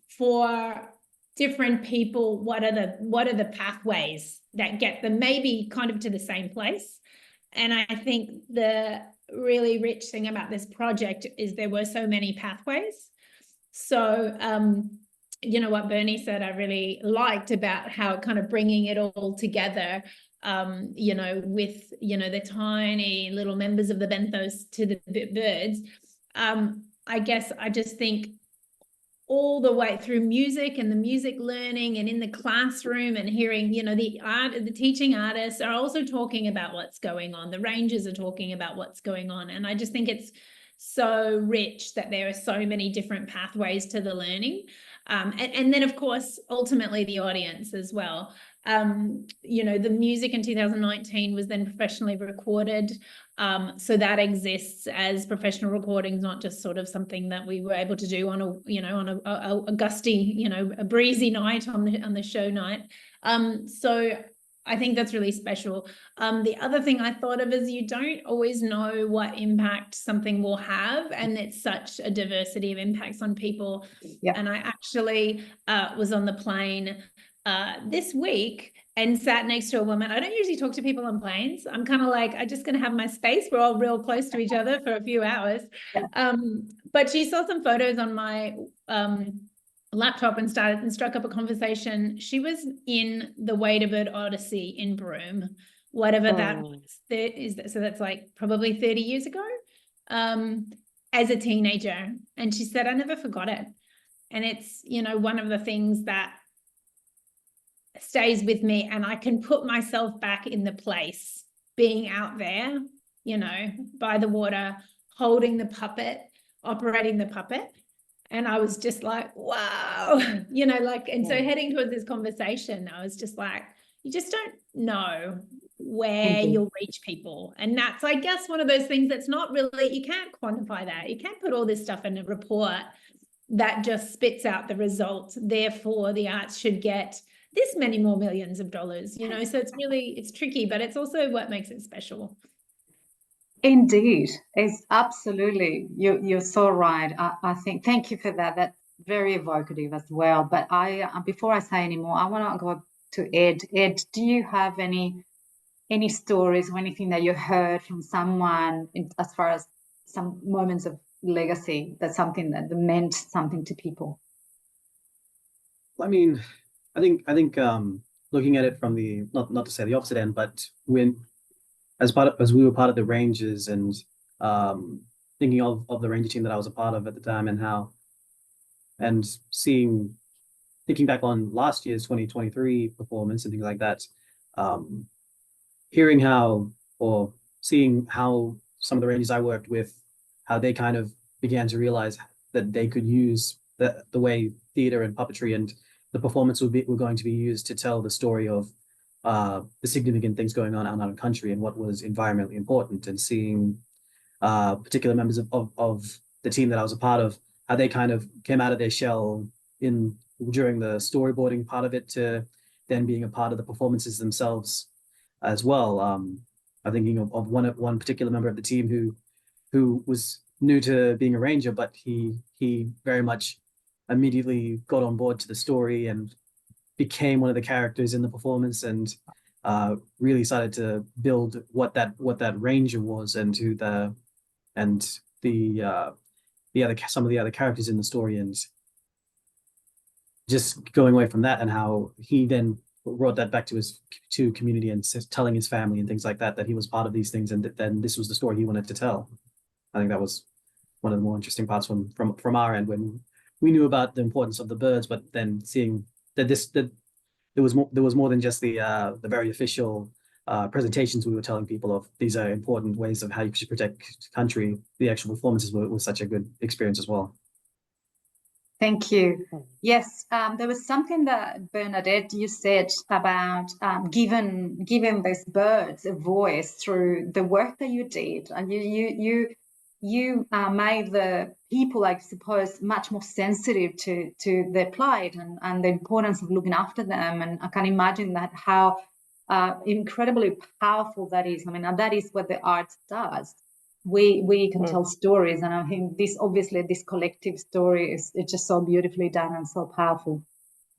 for different people, what are the pathways that get them maybe kind of to the same place, And I think the really rich thing about this project is there were so many pathways. So, you know, what Bernie said, I really liked about how kind of bringing it all together, you know, with, you know, the tiny little members of the benthos to the birds. I guess I just think all the way through music and the music learning and in the classroom and hearing, you know, the teaching artists are also talking about what's going on. The rangers are talking about what's going on. And I just think it's so rich that there are so many different pathways to the learning. And then, of course, ultimately the audience as well. You know, the music in 2019 was then professionally recorded. So that exists as professional recordings, not just sort of something that we were able to do on a, you know, on a gusty, you know, a breezy night on the show night. So I think that's really special. The other thing I thought of is you don't always know what impact something will have, and it's such a diversity of impacts on people. Yeah. And I actually was on the plane this week and sat next to a woman. I don't usually talk to people on planes. I'm kind of like, I'm just going to have my space. We're all real close to each other for a few hours. Yeah. But she saw some photos on my laptop and struck up a conversation. She was in the Bird Odyssey in Broome, whatever that was. So that's like probably 30 years ago, as a teenager. And she said, I never forgot it. And it's, you know, one of the things that stays with me, and I can put myself back in the place, being out there, you know, by the water, holding the puppet, operating the puppet. And I was just like, wow, you know, like, and so heading towards this conversation, I was just like, you just don't know where you'll reach people. And that's, I guess, one of those things that's not really, you can't quantify that. You can't put all this stuff in a report that just spits out the results. Therefore, the arts should get this many more millions of dollars, you know. So it's really, it's tricky, but it's also what makes it special. Indeed, it's absolutely, you're so right. I think, thank you for that. That's very evocative as well. But before I say any more, I want to go to Ed. Ed, do you have any stories or anything that you heard from someone as far as some moments of legacy, that's something that meant something to people? I mean, I think looking at it from the not to say the opposite end, but as we were part of the Rangers and thinking of the Ranger team that I was a part of at the time, and thinking back on last year's 2023 performance and things like that, hearing how or seeing how some of the Rangers I worked with, how they kind of began to realize that they could use the way theatre and puppetry and the performance were going to be used to tell the story of the significant things going on out in the country and what was environmentally important, and seeing particular members of the team that I was a part of, how they kind of came out of their shell during the storyboarding part of it to then being a part of the performances themselves as well. I'm thinking of one particular member of the team who was new to being a ranger, but he very much immediately got on board to the story and became one of the characters in the performance, and really started to build what that ranger was, and some of the other characters in the story, and just going away from that, and how he then brought that back to community and telling his family and things like that he was part of these things, and then this was the story he wanted to tell. I think that was one of the more interesting parts from our end, when we knew about the importance of the birds, but then seeing that there was more than just the very official presentations we were telling people of. These are important ways of how you should protect the country. The actual performances were such a good experience as well. Thank you. Yes, there was something that Bernadette, you said about giving these birds a voice through the work that you did, and you made the people, I suppose, much more sensitive to their plight and the importance of looking after them. And I can imagine that how incredibly powerful that is. I mean, and that is what the arts does. We can tell stories, and I think this collective story is just so beautifully done and so powerful.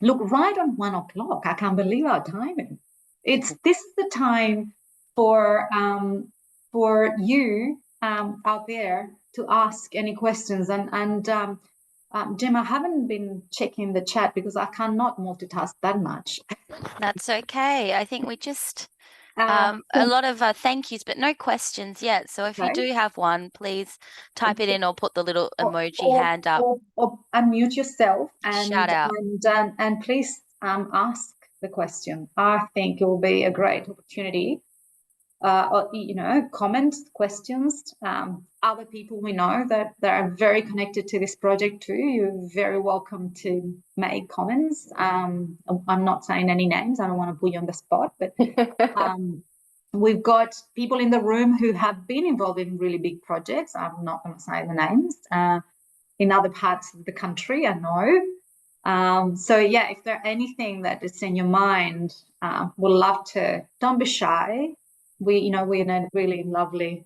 Look, right on 1 o'clock, I can't believe our timing. This is the time for for you out there to ask any questions. And Jim, I haven't been checking the chat because I cannot multitask that much. That's okay. I think we just Uh, a lot of thank yous, but no questions yet. So if you Okay. do have one, please type it in or put the little emoji or- hand up. or unmute yourself and Shout out. and please ask the question. I think it will be a great opportunity. Or, you know, comments, questions. Other people we know that are very connected to this project too. You're very welcome to make comments. I'm not saying any names. I don't want to put you on the spot, but we've got people in the room who have been involved in really big projects. I'm not going to say the names. In other parts of the country, I know. So yeah, if there's anything that is in your mind, we'd love to. Don't be shy. We're in a really lovely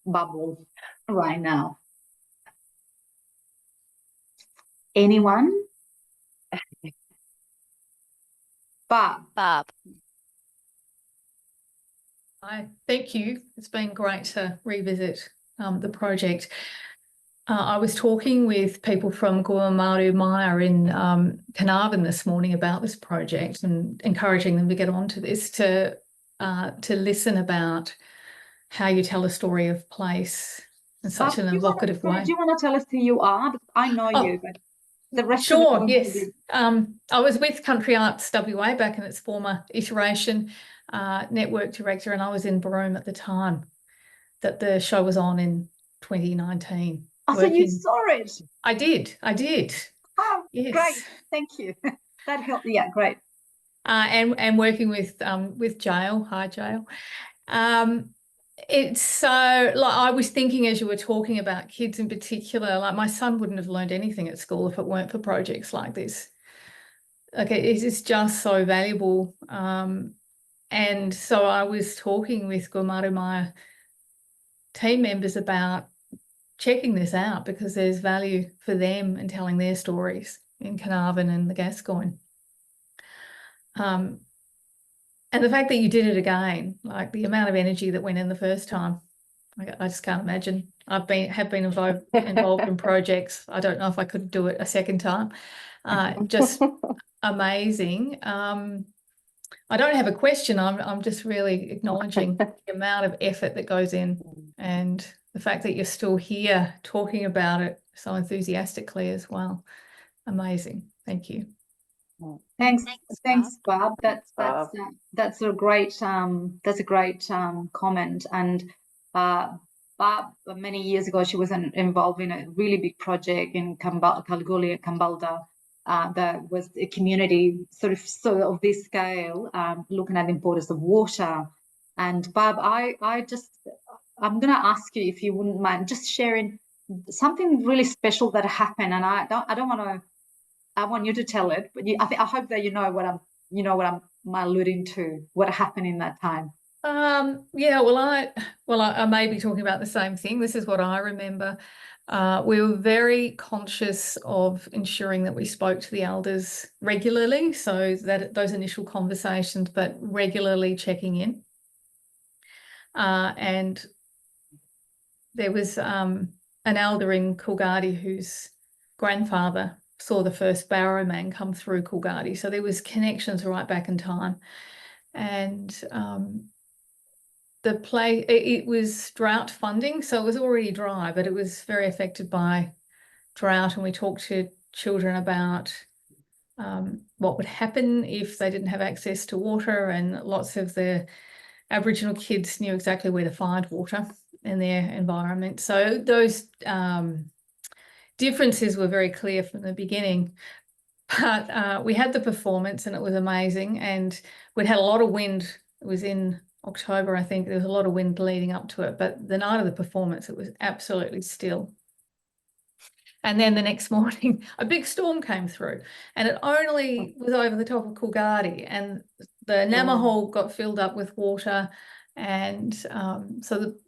bubble right now. Anyone? Barb. Thank you. It's been great to revisit the project. I was talking with people from Yawuru Maya in Carnarvon this morning about this project and encouraging them to get onto this to listen about how you tell a story of place in such an evocative way. Do you want to tell us who you are? I know you, but the rest of Sure, the yes. I was with Country Arts WA back in its former iteration, network director, and I was in Broome at the time that the show was on in 2019. Oh, so you saw it? I did. Oh, yes. Great. Thank you. That helped. Yeah, great. And working with Jael. Hi, Jael. It's so, like, I was thinking as you were talking about kids in particular, like my son wouldn't have learned anything at school if it weren't for projects like this. Okay, it's just so valuable. And so I was talking with Yawuru Maya team members about checking this out because there's value for them in telling their stories in Carnarvon and the Gascoyne. And the fact that you did it again, like the amount of energy that went in the first time, I just can't imagine. Have been involved in projects. I don't know if I could do it a second time. Just amazing. I don't have a question. I'm just really acknowledging the amount of effort that goes in and the fact that you're still here talking about it so enthusiastically as well. Amazing. Thank you. Thanks, Barb. That's a great comment. And Barb, many years ago, she was involved in a really big project in Kalgoorlie, Kambalda. That was a community sort of this scale, looking at the importance of water. And Barb, I'm going to ask you if you wouldn't mind just sharing something really special that happened. And I want you to tell it, but I hope that you know what I'm alluding to, what happened in that time. Yeah, well, I may be talking about the same thing. This is what I remember. We were very conscious of ensuring that we spoke to the elders regularly, so that those initial conversations, but regularly checking in. And there was an elder in Coolgardie whose grandfather saw the first barrowman come through Coolgardie, so there was connections right back in time. And it was drought funding, so it was already dry, but it was very affected by drought. And we talked to children about what would happen if they didn't have access to water, and lots of the Aboriginal kids knew exactly where to find water in their environment. So those differences were very clear from the beginning. But we had the performance and it was amazing, and we'd had a lot of wind. It was in October, I think. There was a lot of wind leading up to it, but the night of the performance, it was absolutely still. And then the next morning, a big storm came through, and it only was over the top of Coolgardie, and the Nyamba hole got filled up with water. And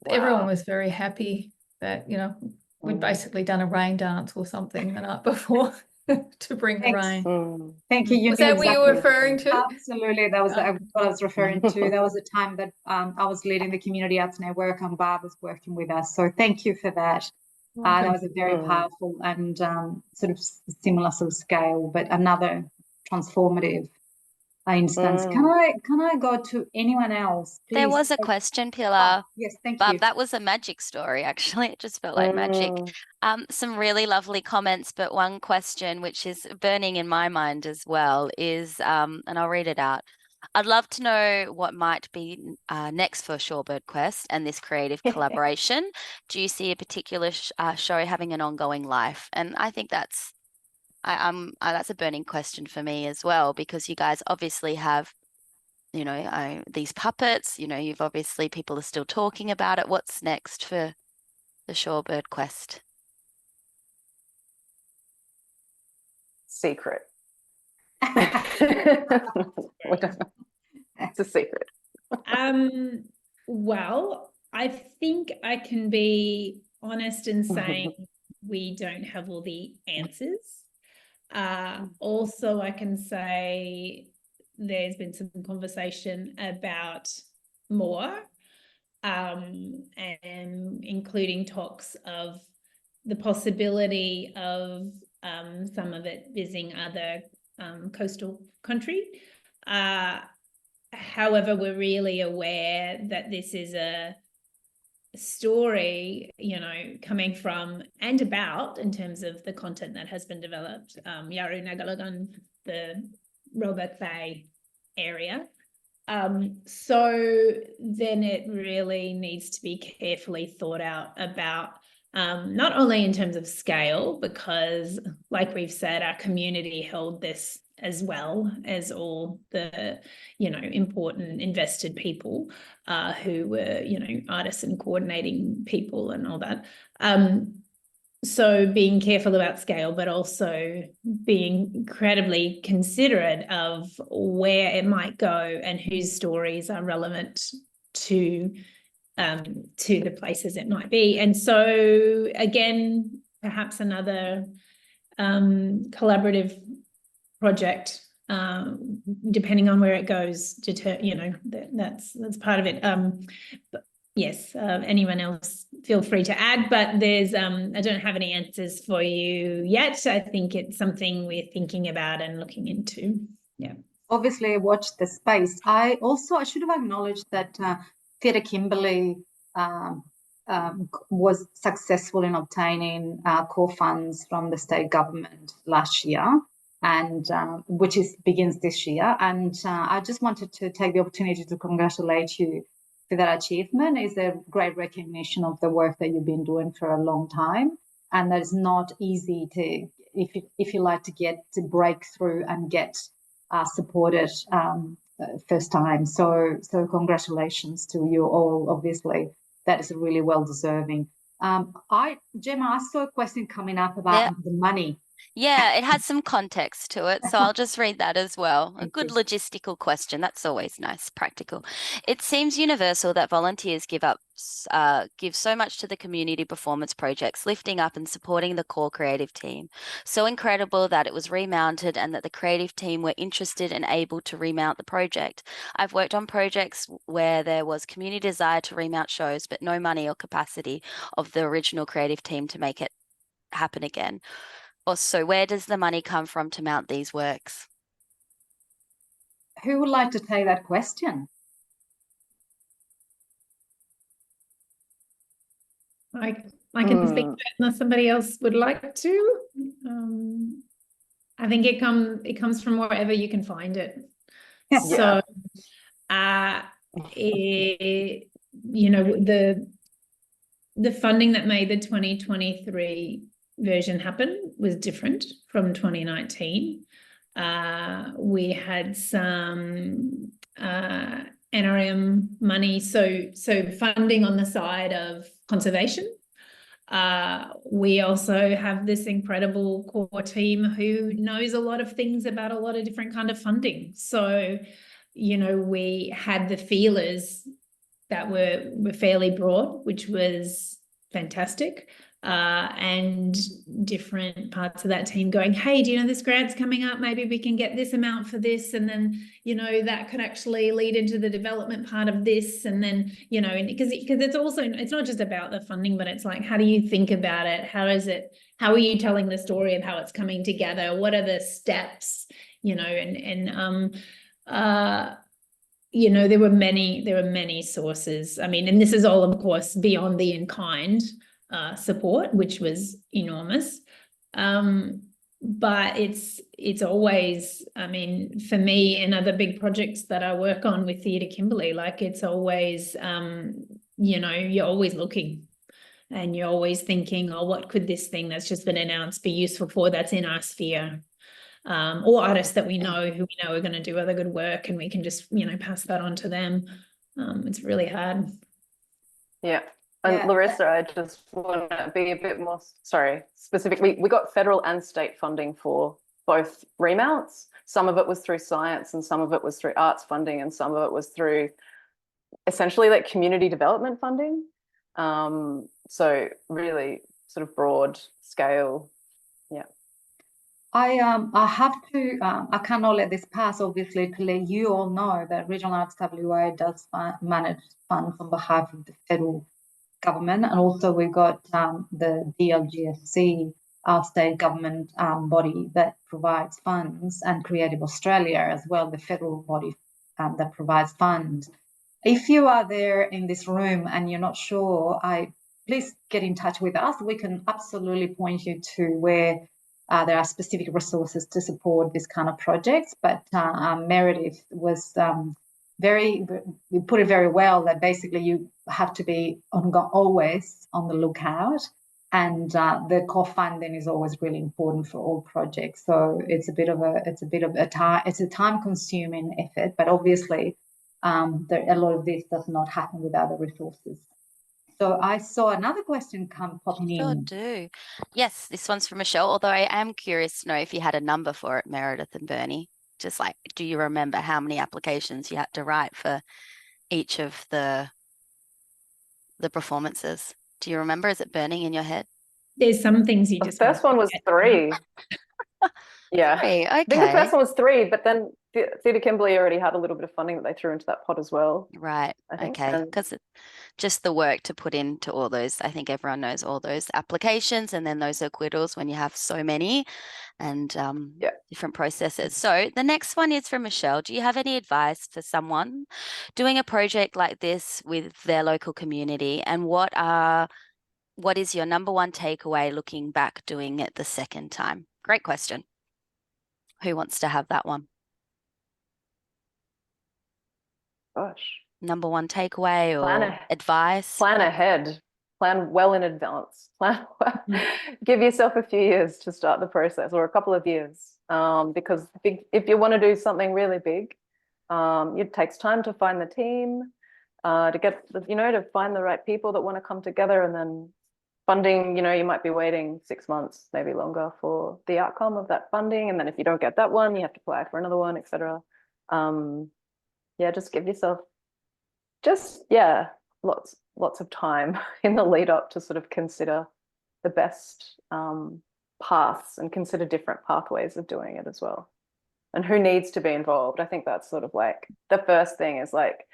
everyone was very happy that, we'd basically done a rain dance or something the night before. to bring the Thanks. rain. Mm. Thank you. Was that what you were referring to? Absolutely. That was what I was referring to. That was the time that I was leading the Community Arts Network and Barb was working with us. So thank you for that. That was a very powerful and sort of similar sort of scale, but another transformative instance. Can I go to anyone else, please? There was a question, Pilar. Yes, thank But you. that was a magic story, actually. It just felt like magic. Some really lovely comments, but one question which is burning in my mind as well is, and I'll read it out. I'd love to know what might be next for Shorebird Quest and this creative collaboration. Do you see a particular show having an ongoing life? And I think that's a burning question for me as well, because you guys obviously have, you know, these puppets, you know, you've obviously, people are still talking about it. What's next for the Shorebird Quest? Secret. It's a secret. Well, I think I can be honest in saying we don't have all the answers. Also, I can say there's been some conversation about more, and including talks of the possibility of some of it visiting other coastal country. However, we're really aware that this is a story, you know, coming from and about, in terms of the content that has been developed, Yawuru Nagulagun, the Roebuck Bay area. So then it really needs to be carefully thought out about, not only in terms of scale, because like we've said, our community held this as well as all the, you know, important invested people who were, you know, artists and coordinating people and all that. So being careful about scale, but also being incredibly considerate of where it might go and whose stories are relevant to the places it might be. And so again, perhaps another collaborative project, depending on where it goes, you know, that's part of it. But yes, anyone else feel free to add, but there's I don't have any answers for you yet. I think it's something we're thinking about and looking into. Yeah. Obviously, watch the space. I should have acknowledged that Theatre Kimberley was successful in obtaining core funds from the state government last year, and which begins this year. And I just wanted to take the opportunity to congratulate you for that achievement. It's a great recognition of the work that you've been doing for a long time, and that it's not easy to, if you like, to break through and get supported first time. So congratulations to you all. Obviously, that is really well deserving. Gemma, I saw a question coming up about the money. Yeah, it has some context to it, so I'll just read that as well. A good logistical question. That's always nice, practical. It seems universal that volunteers give so much to the community performance projects, lifting up and supporting the core creative team. So incredible that it was remounted and that the creative team were interested and able to remount the project. I've worked on projects where there was community desire to remount shows, but no money or capacity of the original creative team to make it happen again. Also, where does the money come from to mount these works? Who would like to take that question? I can speak to it unless somebody else would like to. I think it comes from wherever you can find it. Yeah. So, you know, the funding that made the 2023 version happen was different from 2019. We had some NRM money, so funding on the side of conservation. We also have this incredible core team who knows a lot of things about a lot of different kind of funding. So, you know, we had the feelers that were fairly broad, which was fantastic. And different parts of that team going, hey, do you know this grant's coming up? Maybe we can get this amount for this. And then, you know, that could actually lead into the development part of this. And then, you know, because it's also, it's not just about the funding, but it's like, how do you think about it? How are you telling the story of how it's coming together? What are the steps, you know, you know, there were many sources. I mean, and this is all, of course, beyond the in-kind support, which was enormous. But it's always, I mean, for me and other big projects that I work on with Theatre Kimberley, like it's always, you know, you're always looking and you're always thinking, oh, what could this thing that's just been announced be useful for that's in our sphere? Or artists that we know who we know are going to do other good work and we can just, you know, pass that on to them. It's really hard. Yeah. And Larissa, I just want to be a bit more, specific. We got federal and state funding for both remounts. Some of it was through science and some of it was through arts funding and some of it was through essentially like community development funding. So really sort of broad scale. Yeah. I have to, I cannot let this pass, obviously, to let you all know that Regional Arts WA does manage funds on behalf of the federal government, and also we've got the DLGFC, our state government body that provides funds, and Creative Australia as well, the federal body that provides funds. If you are there in this room and you're not sure, please get in touch with us. We can absolutely point you to where there are specific resources to support this kind of projects. But Meredith was you put it very well, that basically you have to be always on the lookout, and the co-funding is always really important for all projects. So it's a time-consuming effort, but obviously a lot of this does not happen without the resources. So I saw another question popping in. Sure do. Yes, this one's from Michelle, although I am curious to know if you had a number for it, Meredith and Bernie. Just like, do you remember how many applications you had to write for each of the performances? Do you remember? Is it burning in your head? There's some things you the just... first one was 3. Yeah. 3, okay. I think the first one was 3, but then Theatre Kimberley already had a little bit of funding that they threw into that pot as well. Right, okay. Because it's just the work to put into all those, I think everyone knows all those applications and then those acquittals when you have so many and different processes. So the next one is from Michelle. Do you have any advice for someone doing a project like this with their local community, and what is your number one takeaway looking back doing it the second time? Great question. Who wants to have that one? Gosh. Number one takeaway or advice? Plan ahead. Plan well in advance. Give yourself a few years to start the process, or a couple of years, because if you want to do something really big, it takes time to find the team, to get to find the right people that want to come together, and then funding. You might be waiting 6 months, maybe longer, for the outcome of that funding, and then if you don't get that one, you have to apply for another one, etc. Just give yourself lots of time in the lead up to sort of consider the best paths and consider different pathways of doing it as well, and who needs to be involved. I think that's sort of like the first thing is like,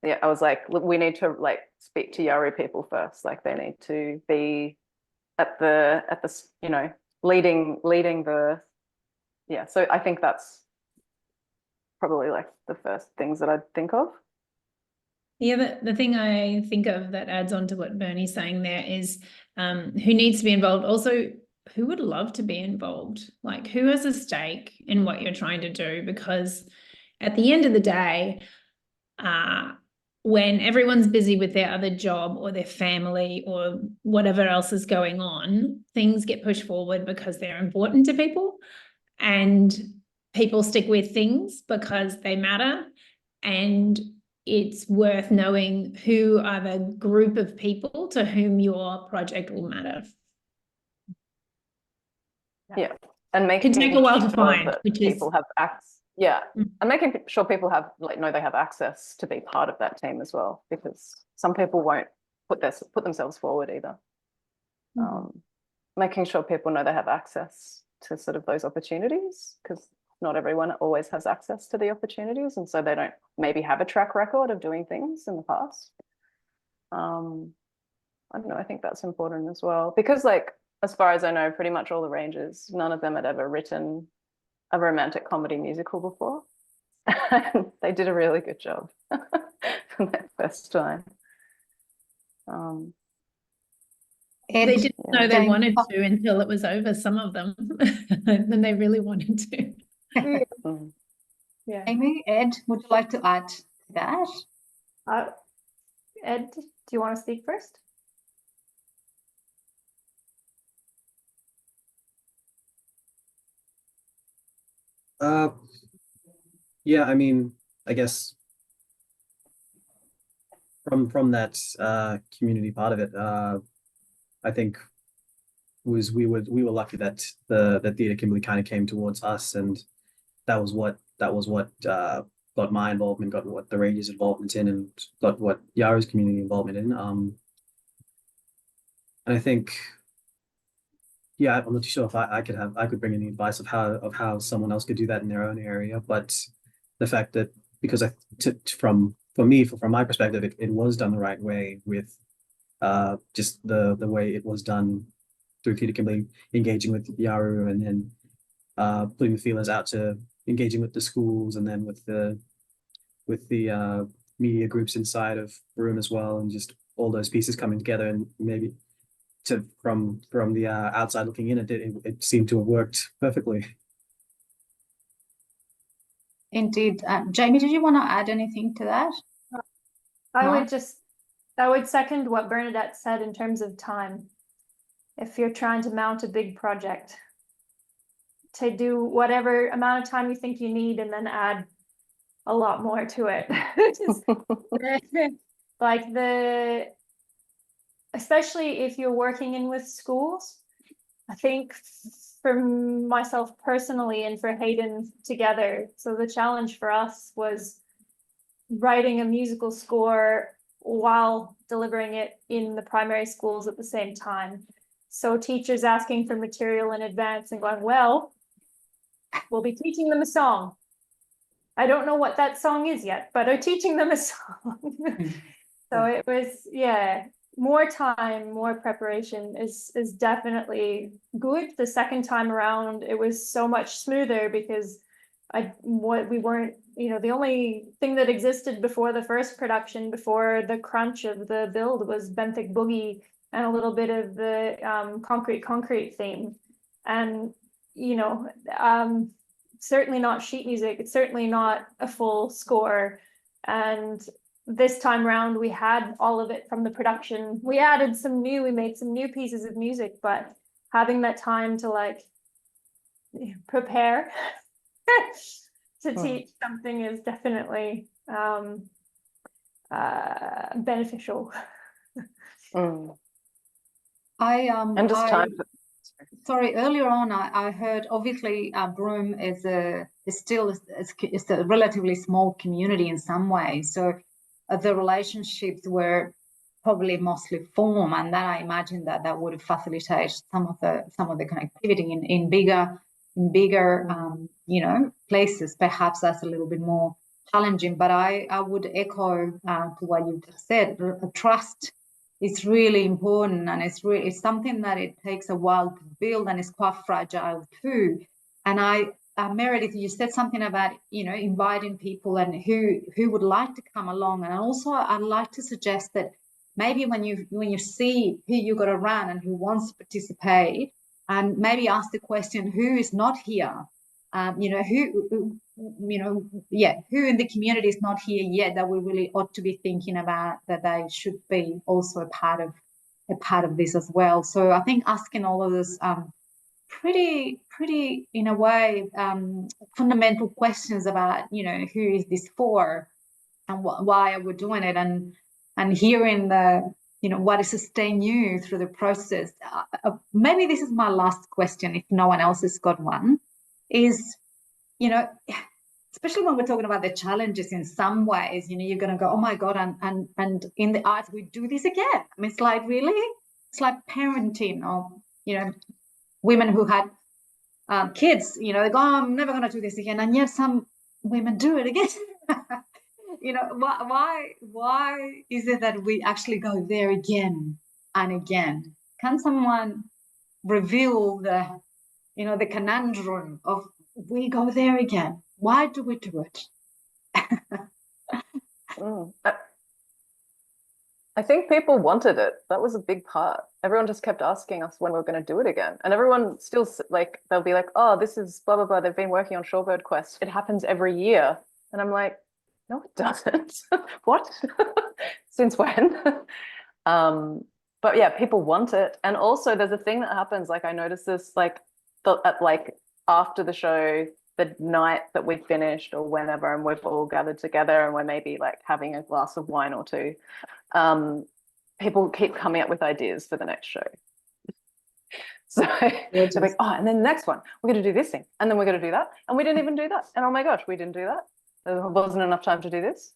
I was like, look, we need to like speak to Yawuru people first. Like they need to be at the leading the so I think that's probably like the first things that I'd think of. Yeah, the thing I think of that adds on to what Bernie's saying there is who needs to be involved. Also, who would love to be involved? Like, who has a stake in what you're trying to do? Because at the end of the day, when everyone's busy with their other job or their family or whatever else is going on, things get pushed forward because they're important to people, and people stick with things because they matter. And it's worth knowing who are the group of people to whom your project will matter. Yeah, and making it can take a while to sure find, that which people is have access. Yeah, and making sure people have know they have access to be part of that team as well, because some people won't put themselves forward either. Making sure people know they have access to sort of those opportunities, because not everyone always has access to the opportunities, and so they don't maybe have a track record of doing things in the past. I don't know, I think that's important as well, because like, as far as I know, pretty much all the Rangers, none of them had ever written a romantic comedy musical before. They did a really good job for their first time. They didn't know they Jane- wanted to until it was over, some of them. And then they really wanted to. Yeah. Amy, Ed, would you like to add to that? Ed, do you want to speak first? Yeah, I mean, I guess from that community part of it, I think we were lucky that the Theatre Kimberley kind of came towards us, and that was what got my involvement, got what the Rangers' involvement in, and got what Yawuru's community involvement in. And I think, yeah, I'm not too sure if I could bring any advice of how someone else could do that in their own area, but the fact that, because from my perspective, it was done the right way, with just the way it was done through Theatre Kimberley, engaging with Yawuru, and then putting the feelers out to engaging with the schools, and then with the media groups inside of Broome as well, and just all those pieces coming together, and maybe from the outside looking in, it seemed to have worked perfectly. Indeed. Jamie, did you want to add anything to that? I would second what Bernadette said in terms of time. If you're trying to mount a big project, to do whatever amount of time you think you need, and then add a lot more to it. Like especially if you're working in with schools, I think for myself personally and for Hayden together, so the challenge for us was writing a musical score while delivering it in the primary schools at the same time. So teachers asking for material in advance and going, well, we'll be teaching them a song. I don't know what that song is yet, but I'm teaching them a song. So it was, yeah, more time, more preparation is definitely good. The second time around, it was so much smoother, because we weren't, the only thing that existed before the first production, before the crunch of the build, was Benthic Boogie and a little bit of the concrete theme. And, certainly not sheet music. It's certainly not a full score. And this time around, we had all of it from the production. We made some new pieces of music, but having that time to like prepare to teach something is definitely beneficial. Sorry, earlier on I heard, obviously Broome is still a relatively small community in some ways, so the relationships were probably mostly formed, and that I imagine that would facilitate some of the connectivity in bigger places. Perhaps that's a little bit more challenging, but I would echo to what you just said. Trust is really important, and it's something that it takes a while to build, and it's quite fragile too. And Meredith, you said something about inviting people and who would like to come along, and also I'd like to suggest that maybe when you see who you're going to run and who wants to participate, and maybe ask the question, who is not here? Who in the community is not here yet that we really ought to be thinking about, that they should be also a part of this as well. So I think asking all of this pretty in a way fundamental questions about who is this for, and why are we doing it, and hearing the what is sustain you through the process. Maybe this is my last question, if no one else has got one, is especially when we're talking about the challenges in some ways, you're going to go, oh my God, and in the arts, we do this again. I mean, it's like, really? It's like parenting, or, women who had kids, they go, oh, I'm never going to do this again. And yet some women do it again. Why is it that we actually go there again and again? Can someone reveal the conundrum of we go there again? Why do we do it? I think people wanted it. That was a big part. Everyone just kept asking us when we were going to do it again. And everyone still, like, they'll be like, oh, this is blah, blah, blah. They've been working on Shorebird Quest. It happens every year. And I'm like, no, it doesn't. What? Since when? But yeah, people want it. And also there's a thing that happens, like I noticed this, like after the show, the night that we've finished or whenever, and we've all gathered together and we're maybe like having a glass of wine or two, people keep coming up with ideas for the next show. So they're like, oh, and then the next one, we're going to do this thing, and then we're going to do that, and we didn't even do that, and oh my gosh, we didn't do that. There wasn't enough time to do this.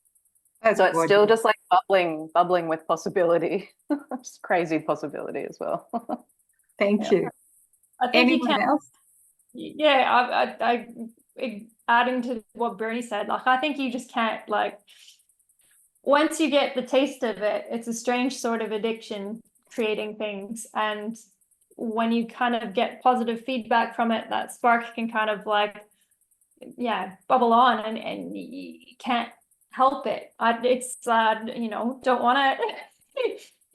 So it's still just like bubbling with possibility. Just crazy possibility as well. Thank you. I think Anyone else? Yeah, I adding to what Bernie said, like I think you just can't, like, once you get the taste of it, it's a strange sort of addiction, creating things. And when you kind of get positive feedback from it, that spark can kind of like, bubble on, and you can't help it. It's don't want to.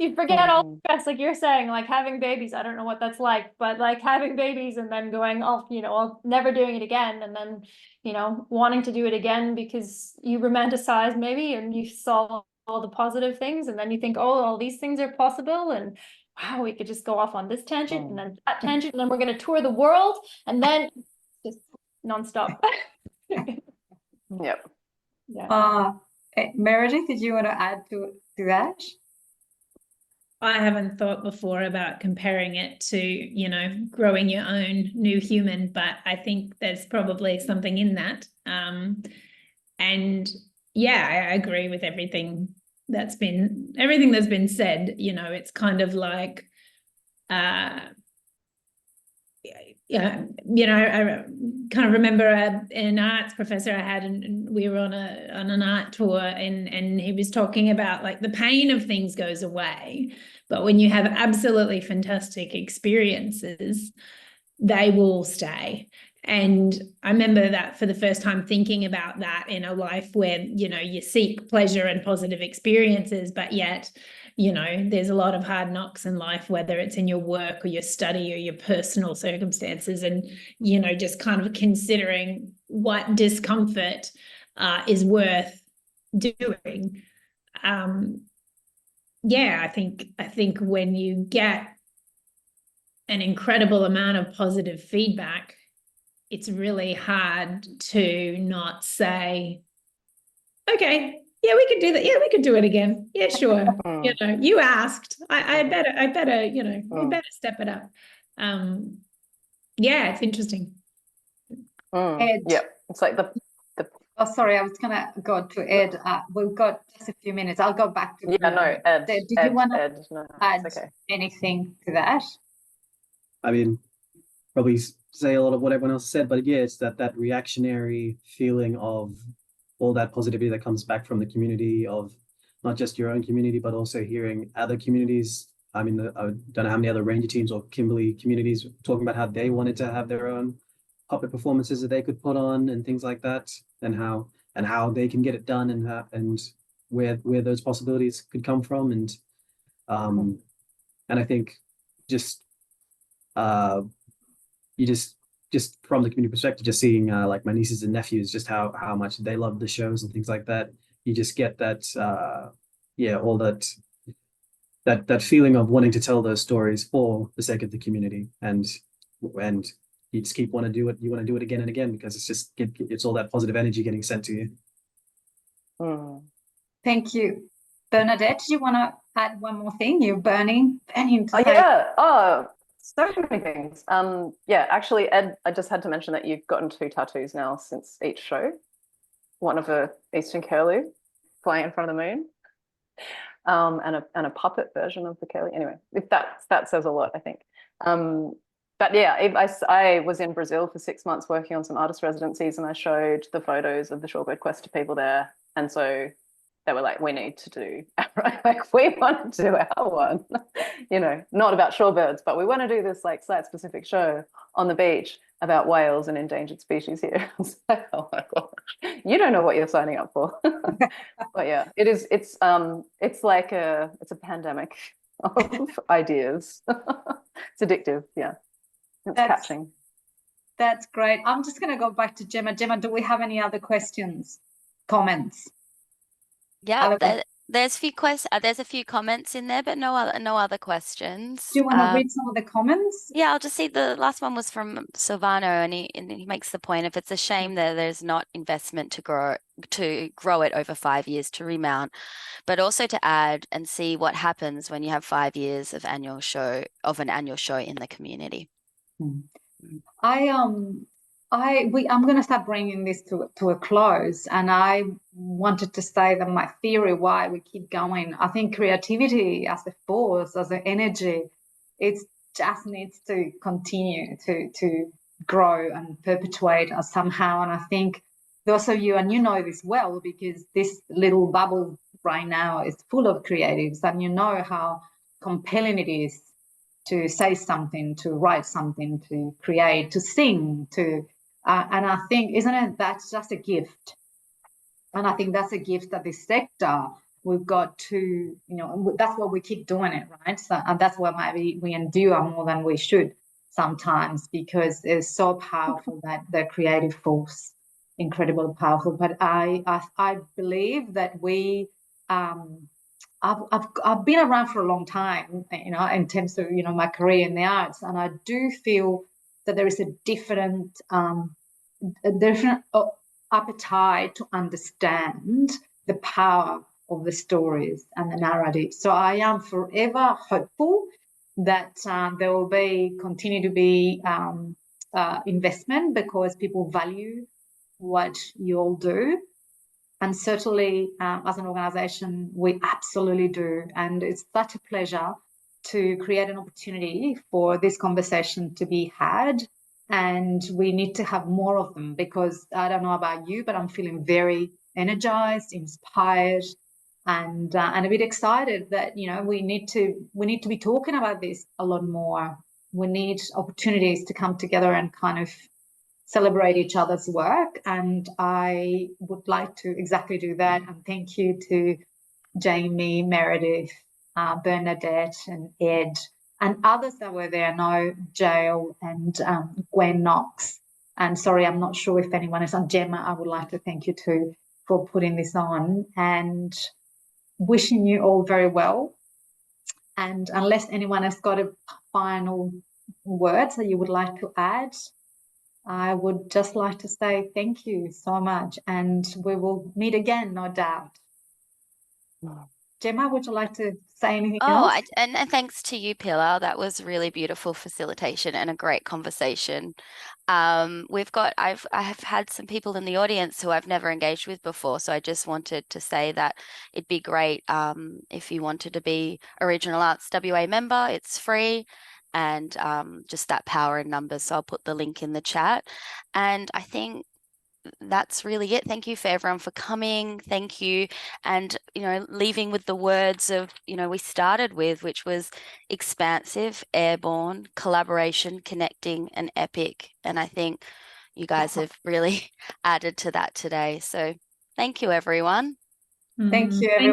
You forget all the stress, like you're saying, like having babies. I don't know what that's like, but like having babies and then going, I'll never doing it again, and then wanting to do it again because you romanticize maybe, and you saw all the positive things, and then you think, oh, all these things are possible, and wow, we could just go off on this tangent and then that tangent, and then we're going to tour the world, and then just nonstop. Yep. Yeah. Meredith, did you want to add to that? I haven't thought before about comparing it to, growing your own new human, but I think there's probably something in that. And yeah, I agree with everything that's been said. It's kind of like, I kind of remember an arts professor I had, and we were on an art tour, and he was talking about like the pain of things goes away, but when you have absolutely fantastic experiences, they will stay. And I remember that for the first time thinking about that in a life where, you seek pleasure and positive experiences, but yet, there's a lot of hard knocks in life, whether it's in your work or your study or your personal circumstances, and, just kind of considering what discomfort is worth doing. I think when you get an incredible amount of positive feedback, it's really hard to not say, okay, yeah, we could do that. Yeah, we could do it again. Yeah, sure. You asked. I better, we better step it up. It's interesting. Ed. Yeah, it's like the. Oh, sorry, I was gonna go to Ed. We've got just a few minutes. I'll go back to. Yeah, no, Ed. Did you want to no, add okay. anything to that? I mean, probably say a lot of what everyone else said, but yeah, it's that reactionary feeling of all that positivity that comes back from the community, of not just your own community, but also hearing other communities. I mean, I don't know how many other ranger teams or Kimberley communities talking about how they wanted to have their own puppet performances that they could put on and things like that, and how they can get it done, and where those possibilities could come from, and I think just you just from the community perspective, just seeing like my nieces and nephews, just how much they love the shows and things like that. You just get that all that feeling of wanting to tell those stories for the sake of the community, and you just keep want to do it again and again, because it's all that positive energy getting sent to you. Thank you. Bernadette, do you want to add one more thing? You're burning so many things. Actually, Ed, I just had to mention that you've gotten 2 tattoos now since each show. one of a eastern curlew flying in front of the moon, and a puppet version of the curlew. Anyway, if that says a lot, I think. But yeah, I was in Brazil for 6 months working on some artist residencies, and I showed the photos of the Shorebird Quest to people there. And so they were like, we need to do, like, we want to do our one, you know, not about shorebirds, but we want to do this like site-specific show on the beach about whales and endangered species here. I was like, oh my gosh, you don't know what you're signing up for. But yeah, it's like it's a pandemic of ideas. It's addictive, yeah. It's catching. That's great. I'm just going to go back to Gemma. Gemma, do we have any other questions, comments? Yeah, there's a few comments in there, but no other questions. Do you want to read some of the comments? Yeah, I'll just see. The last one was from Silvano, and he makes the point, if it's a shame that there's not investment to grow it over 5 years to remount, but also to add and see what happens when you have 5 years of an annual show in the community. I'm going to start bringing this to a close, and I wanted to say that my theory why we keep going, I think creativity as a force, as an energy, it just needs to continue to grow and perpetuate somehow. And I think those of you, and you know this well, because this little bubble right now is full of creatives, and you know how compelling it is to say something, to write something, to create, to sing, and I think, isn't it, that's just a gift. And I think that's a gift that this sector, we've got to, you know, that's why we keep doing it, right? So, and that's why maybe we endure more than we should sometimes, because it's so powerful, that the creative force, incredibly powerful. But I believe that we, I've been around for a long time, you know, in terms of, you know, my career in the arts, and I do feel that there is a different appetite to understand the power of the stories and the narrative. So I am forever hopeful that there will continue to be investment, because people value what you all do. And certainly, as an organisation, we absolutely do. And it's such a pleasure to create an opportunity for this conversation to be had. And we need to have more of them, because I don't know about you, but I'm feeling very energized, inspired, and a bit excited that, you know, we need to be talking about this a lot more. We need opportunities to come together and kind of celebrate each other's work, and I would like to exactly do that. And thank you to Jamie, Meredith, Bernadette and Ed, and others that were there. I know Jael and Gwen Knox. And sorry, I'm not sure if anyone is on. Gemma, I would like to thank you too for putting this on, and wishing you all very well. And unless anyone has got a final words that you would like to add, I would just like to say thank you so much, and we will meet again, no doubt. Gemma, would you like to say anything else? And thanks to you, Pilar. That was really beautiful facilitation and a great conversation. I have had some people in the audience who I've never engaged with before, so I just wanted to say that it'd be great if you wanted to be a Regional Arts WA member. It's free, and just that power in numbers. So I'll put the link in the chat. And I think that's really it. Thank you for everyone for coming. Thank you. And, you know, leaving with the words of, you know, we started with, which was expansive, airborne, collaboration, connecting, and epic. And I think you guys have really added to that today. So thank you, everyone. Thank you, everyone.